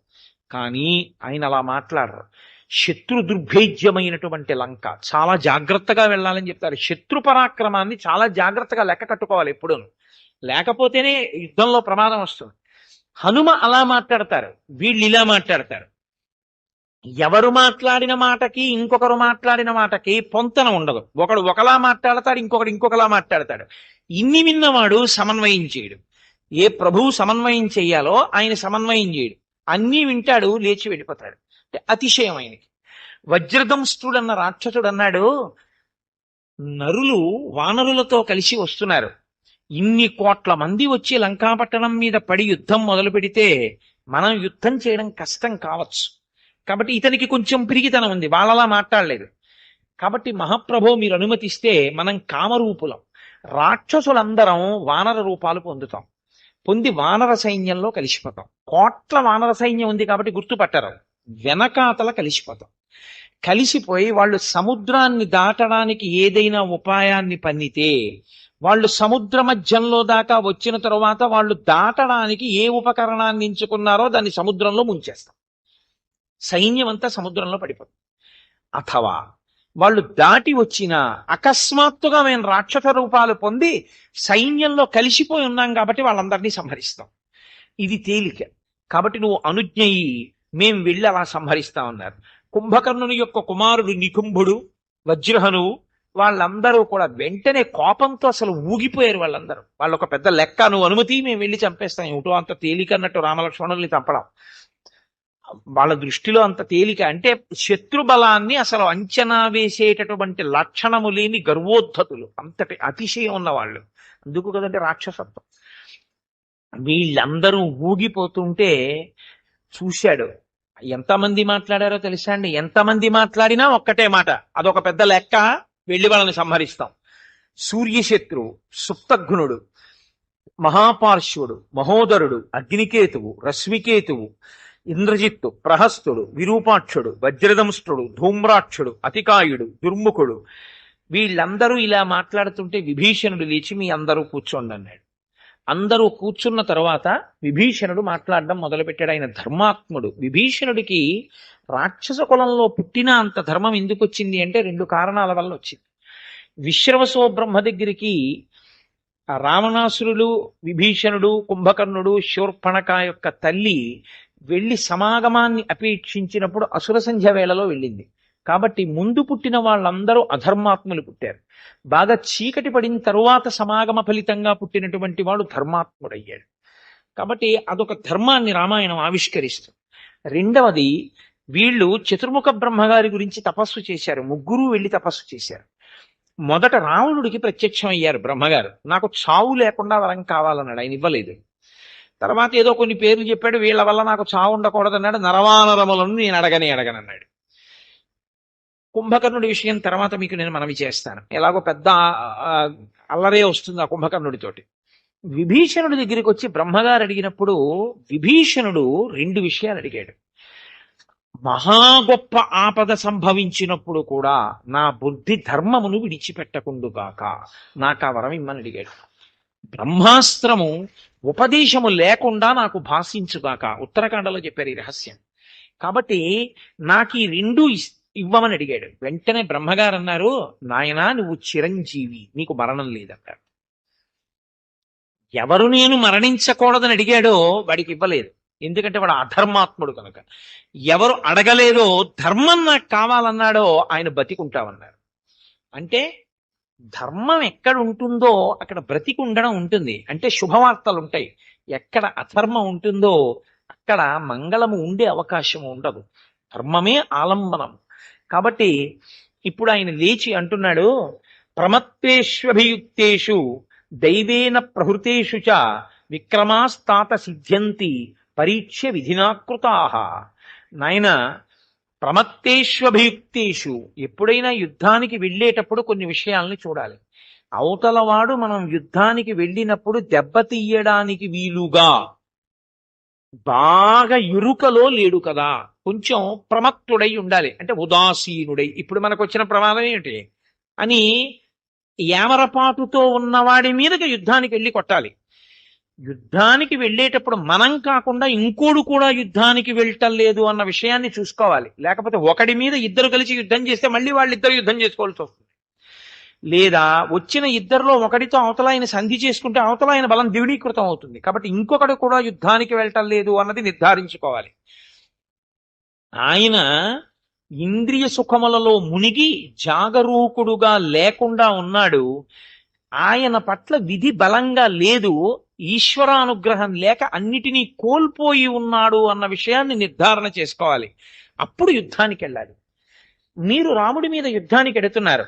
కానీ ఆయన అలా మాట్లాడరు. శత్రు దుర్భేద్యమైనటువంటి లంక చాలా జాగ్రత్తగా వెళ్ళాలని చెప్తారు. శత్రు పరాక్రమాన్ని చాలా జాగ్రత్తగా లెక్క కట్టుకోవాలి ఎప్పుడూ, లేకపోతేనే యుద్ధంలో ప్రమాదం వస్తుంది. హనుమ అలా మాట్లాడతారు, వీళ్ళు ఇలా మాట్లాడతారు. ఎవరు మాట్లాడిన మాటకి ఇంకొకరు మాట్లాడిన మాటకి పొంతన ఉండదు. ఒకడు ఒకలా మాట్లాడతాడు, ఇంకొకడు ఇంకొకలా మాట్లాడతాడు. ఇన్ని విన్నవాడు సమన్వయం చేయడు. ఏ ప్రభువు సమన్వయం చెయ్యాలో ఆయన సమన్వయం చేయడు. అన్నీ వింటాడు, లేచి వెళ్ళిపోతాడు. అంటే అతిశయం ఆయనకి. వజ్రదంష్ట్రుడన్న రాక్షసుడు అన్నాడు, నరులు వానరులతో కలిసి వస్తున్నారు, ఇన్ని కోట్ల మంది వచ్చి లంకాపట్టణం మీద పడి యుద్ధం మొదలు పెడితే మనం యుద్ధం చేయడం కష్టం కావచ్చు. కాబట్టి ఇతనికి కొంచెం పిరిగితనం ఉంది, వాళ్ళలా మాట్లాడలేదు. కాబట్టి మహాప్రభో మీరు అనుమతిస్తే మనం కామరూపులం, రాక్షసులందరం వానర రూపాలు పొందుతాం, పొంది వానర సైన్యంలో కలిసిపోతాం. కోట్ల వానర సైన్యం ఉంది కాబట్టి గుర్తుపట్టరు, వెనకాతల కలిసిపోతాం. కలిసిపోయి వాళ్ళు సముద్రాన్ని దాటడానికి ఏదైనా ఉపాయాన్ని పన్నితే, వాళ్ళు సముద్ర మధ్యంలో దాకా వచ్చిన తరువాత వాళ్ళు దాటడానికి ఏ ఉపకరణాన్ని ఎంచుకున్నారో దాన్ని సముద్రంలో ముంచేస్తాం, సైన్యం అంతా సముద్రంలో పడిపోతుంది. అథవా వాళ్ళు దాటి వచ్చిన అకస్మాత్తుగా మేము రాక్షస రూపాలు పొంది సైన్యంలో కలిసిపోయి ఉన్నాం కాబట్టి వాళ్ళందరినీ సంహరిస్తాం. ఇది తేలిక. కాబట్టి నువ్వు అనుజ్ఞయి, మేం వెళ్ళి అలా సంహరిస్తా ఉన్నారు. కుంభకర్ణుని యొక్క కుమారుడు నికుంభుడు, వజ్రహనువు, వాళ్ళందరూ కూడా వెంటనే కోపంతో అసలు ఊగిపోయారు. వాళ్ళందరూ వాళ్ళొక పెద్ద లెక్క, నువ్వు అనుమతి మేము వెళ్ళి చంపేస్తాం, ఏమిటో అంత తేలికన్నట్టు రామలక్ష్మణుల్ని చంపడం వాళ్ళ దృష్టిలో అంత తేలిక. అంటే శత్రుబలాన్ని అసలు అంచనా వేసేటటువంటి లక్షణము లేని గర్వోద్ధతులు, అంతటి అతిశయం ఉన్నవాళ్ళు. అందుకు కదంటే రాక్షసత్వం. వీళ్ళందరూ ఊగిపోతుంటే చూశాడు. ఎంతమంది మాట్లాడారో తెలుసా అండి? ఎంతమంది మాట్లాడినా ఒక్కటే మాట, అదొక పెద్ద లెక్క, వెళ్ళి వాళ్ళని సంహరిస్తాం. సూర్యశత్రువు, సుప్తఘ్నుడు, మహాపార్శ్వుడు, మహోదరుడు, అగ్నికేతువు, రశ్మికేతువు, ఇంద్రజిత్తు, ప్రహస్తుడు, విరూపాక్షుడు, వజ్రదంష్ట్రుడు, ధూమ్రాక్షుడు, అతికాయుడు, దుర్ముఖుడు, వీళ్ళందరూ ఇలా మాట్లాడుతుంటే విభీషణుడు లేచి మీ అందరూ కూర్చోండి అన్నాడు. అందరూ కూర్చున్న తర్వాత విభీషణుడు మాట్లాడడం మొదలుపెట్టాడు. ఆయన ధర్మాత్ముడు. విభీషణుడికి రాక్షస కులంలో పుట్టిన అంత ధర్మం ఎందుకు వచ్చింది అంటే 2 కారణాల వల్ల వచ్చింది. విశ్రవసో బ్రహ్మ దగ్గరికి ఆ రావణాసురుడు, విభీషణుడు, కుంభకర్ణుడు, శూర్పణఖ యొక్క తల్లి వెళ్లి సమాగమాన్ని అపేక్షించినప్పుడు అసుర సంధ్య వేళలో వెళ్ళింది. కాబట్టి ముందు పుట్టిన వాళ్ళందరూ అధర్మాత్ములు పుట్టారు. బాగా చీకటి పడిన తరువాత సమాగమ ఫలితంగా పుట్టినటువంటి వాడు ధర్మాత్ముడయ్యాడు. కాబట్టి అదొక ధర్మాన్ని రామాయణం ఆవిష్కరిస్తుంది. రెండవది, వీళ్ళు చతుర్ముఖ బ్రహ్మగారి గురించి తపస్సు చేశారు. ముగ్గురు వెళ్ళి తపస్సు చేశారు. మొదట రావణుడికి ప్రత్యక్షం అయ్యారు బ్రహ్మగారు. నాకు చావు లేకుండా వరం కావాలన్నాడు. ఆయన ఇవ్వలేదు. తర్వాత ఏదో కొన్ని పేర్లు చెప్పాడు, వీళ్ళ వల్ల నాకు చావు ఉండకూడదన్నాడు. నరవానరములను నేను అడగనన్నాడు. కుంభకర్ణుడి విషయం తర్వాత మీకు నేను మనవి చేస్తాను. ఎలాగో పెద్ద అల్లరే వస్తుంది ఆ కుంభకర్ణుడితోటి. విభీషణుడి దగ్గరికి వచ్చి బ్రహ్మగారు అడిగినప్పుడు విభీషణుడు 2 విషయాలు అడిగాడు. మహా గొప్ప ఆపద సంభవించినప్పుడు కూడా నా బుద్ధి ధర్మమును విడిచిపెట్టకుండుగాక నాకు ఆ వరం ఇమ్మని అడిగాడు. బ్రహ్మాస్త్రము ఉపదేశము లేకుండా నాకు భాషించుగాక. ఉత్తరాఖండలో చెప్పారు ఈ రహస్యం. కాబట్టి నాకు ఈ 2 ఇవ్వమని అడిగాడు. వెంటనే బ్రహ్మగారు అన్నారు, నాయనా నువ్వు చిరంజీవి, నీకు మరణం లేదన్నారు. ఎవరు నేను మరణించకూడదని అడిగాడో వాడికి ఇవ్వలేదు. ఎందుకంటే వాడు అధర్మాత్ముడు కనుక. ఎవరు అడగలేదో ధర్మం నాకు కావాలన్నాడో ఆయన బతికుంటామన్నారు. అంటే ధర్మం ఎక్కడ ఉంటుందో అక్కడ బ్రతికి ఉండడం ఉంటుంది. అంటే శుభవార్తలు ఉంటాయి. ఎక్కడ అధర్మం ఉంటుందో అక్కడ మంగళము ఉండే అవకాశం ఉండదు. ధర్మమే ఆలంబనం. కాబట్టి ఇప్పుడు ఆయన లేచి అంటున్నాడు, ప్రమత్తేష్వభియుక్తేషు దైవేన ప్రహృతేషు చ విక్రమాస్తాత సిద్ధ్యంతి పరీక్ష విధినాకృతాః. నాయన, ప్రమత్తేష్వభియుక్తేషు, ఎప్పుడైనా యుద్ధానికి వెళ్ళేటప్పుడు కొన్ని విషయాల్ని చూడాలి. అవతలవాడు మనం యుద్ధానికి వెళ్ళినప్పుడు దెబ్బతీయడానికి వీలుగా బాగా ఇరుకలో లేడు కదా, కొంచెం ప్రమత్తుడై ఉండాలి. అంటే ఉదాసీనుడై, ఇప్పుడు మనకు వచ్చిన ప్రమాదం ఏమిటి అని ఏమరపాటుతో ఉన్నవాడి మీదకి యుద్ధానికి వెళ్ళి కొట్టాలి. యుద్ధానికి వెళ్ళేటప్పుడు మనం కాకుండా ఇంకోడు కూడా యుద్ధానికి వెళ్ళటం లేదు అన్న విషయాన్ని చూసుకోవాలి. లేకపోతే ఒకడి మీద ఇద్దరు కలిసి యుద్ధం చేస్తే మళ్ళీ వాళ్ళిద్దరు యుద్ధం చేసుకోవాల్సి వస్తుంది. లేదా వచ్చిన ఇద్దరిలో ఒకడితో అవతల ఆయన సంధి చేసుకుంటే అవతల ఆయన బలం ద్విగుణీకృతం అవుతుంది. కాబట్టి ఇంకొకడు కూడా యుద్ధానికి వెళ్ళటం లేదు అన్నది నిర్ధారించుకోవాలి. ఆయన ఇంద్రియ సుఖములలో మునిగి జాగరూకుడుగా లేకుండా ఉన్నాడు. ఆయన పట్ల విధి బలంగా లేదు, ఈశ్వరానుగ్రహం లేక అన్నిటినీ కోల్పోయి ఉన్నాడు అన్న విషయాన్ని నిర్ధారణ చేసుకోవాలి. అప్పుడు యుద్ధానికి వెళ్ళాలి. మీరు రాముడి మీద యుద్ధానికి ఎడుతున్నారు.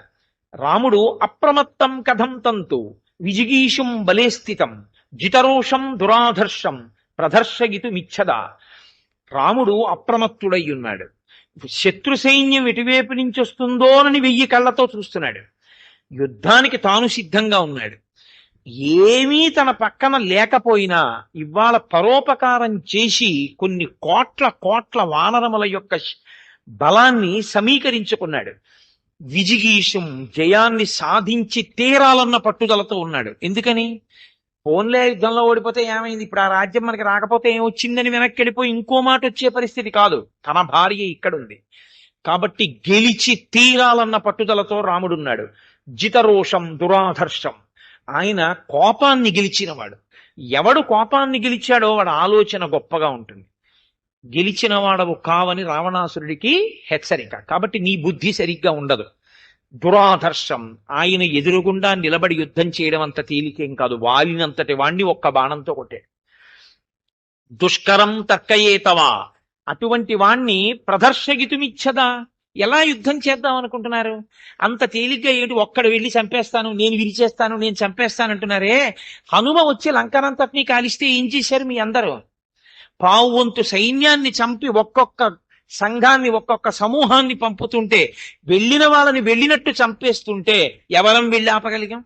రాముడు అప్రమత్తం కథం తంతు విజిగీషుం బలే స్థితం జితరోషం దురాధర్షం ప్రదర్శయితుమిచ్చదా. రాముడు అప్రమత్తుడై ఉన్నాడు. శత్రు సైన్యం ఎటువైపు నుంచి వస్తుందోనని 1000 కళ్ళతో చూస్తున్నాడు. యుద్ధానికి తాను సిద్ధంగా ఉన్నాడు. ఏమీ తన పక్కన లేకపోయినా ఇవాళ పరోపకారం చేసి కొన్ని కోట్ల వానరముల యొక్క బలాన్ని సమీకరించుకున్నాడు. విజిగీషం, జయాన్ని సాధించి తీరాలన్న పట్టుదలతో ఉన్నాడు. ఎందుకని? ఫోన్లే యుద్ధంలో ఓడిపోతే ఏమైంది, ఇప్పుడు ఆ రాజ్యం మనకి రాకపోతే ఏమొచ్చిందని వెనక్కి వెళ్ళిపోయి ఇంకో మాట వచ్చే పరిస్థితి కాదు. తన భార్య ఇక్కడుంది కాబట్టి గెలిచి తీరాలన్న పట్టుదలతో రాముడున్నాడు. జితరోషం దురాధర్షం, ఆయన కోపాన్ని గెలిచినవాడు. ఎవడు కోపాన్ని గెలిచాడో వాడు ఆలోచన గొప్పగా ఉంటుంది. గెలిచిన వాడవు కావని రావణాసురుడికి హెచ్చరిక. కాబట్టి నీ బుద్ధి సరిగ్గా ఉండదు. దురాధర్షం, ఆయన ఎదురుగుండా నిలబడి యుద్ధం చేయడం అంత తేలికేం కాదు. వాలినంతటి వాణ్ణి ఒక్క బాణంతో కొట్టాడు. దుష్కరం తర్కయేతవా, అటువంటి వాణ్ణి ప్రదర్శగితుమిచ్చదా, ఎలా యుద్ధం చేద్దాం అనుకుంటున్నారు? అంత తేలిగ్గా ఏంటి ఒక్కడు వెళ్ళి చంపేస్తాను, నేను విరిచేస్తాను, నేను చంపేస్తాను అంటున్నారే. హనుమ వచ్చి లంకనంతటినీ కాలిస్తే ఏం చేశారు మీ అందరూ? పావు వంతు సైన్యాన్ని చంపి ఒక్కొక్క సంఘాన్ని ఒక్కొక్క సమూహాన్ని పంపుతుంటే, వెళ్ళిన వాళ్ళని వెళ్ళినట్టు చంపేస్తుంటే ఎవరం వెళ్ళి ఆపగలిగాం?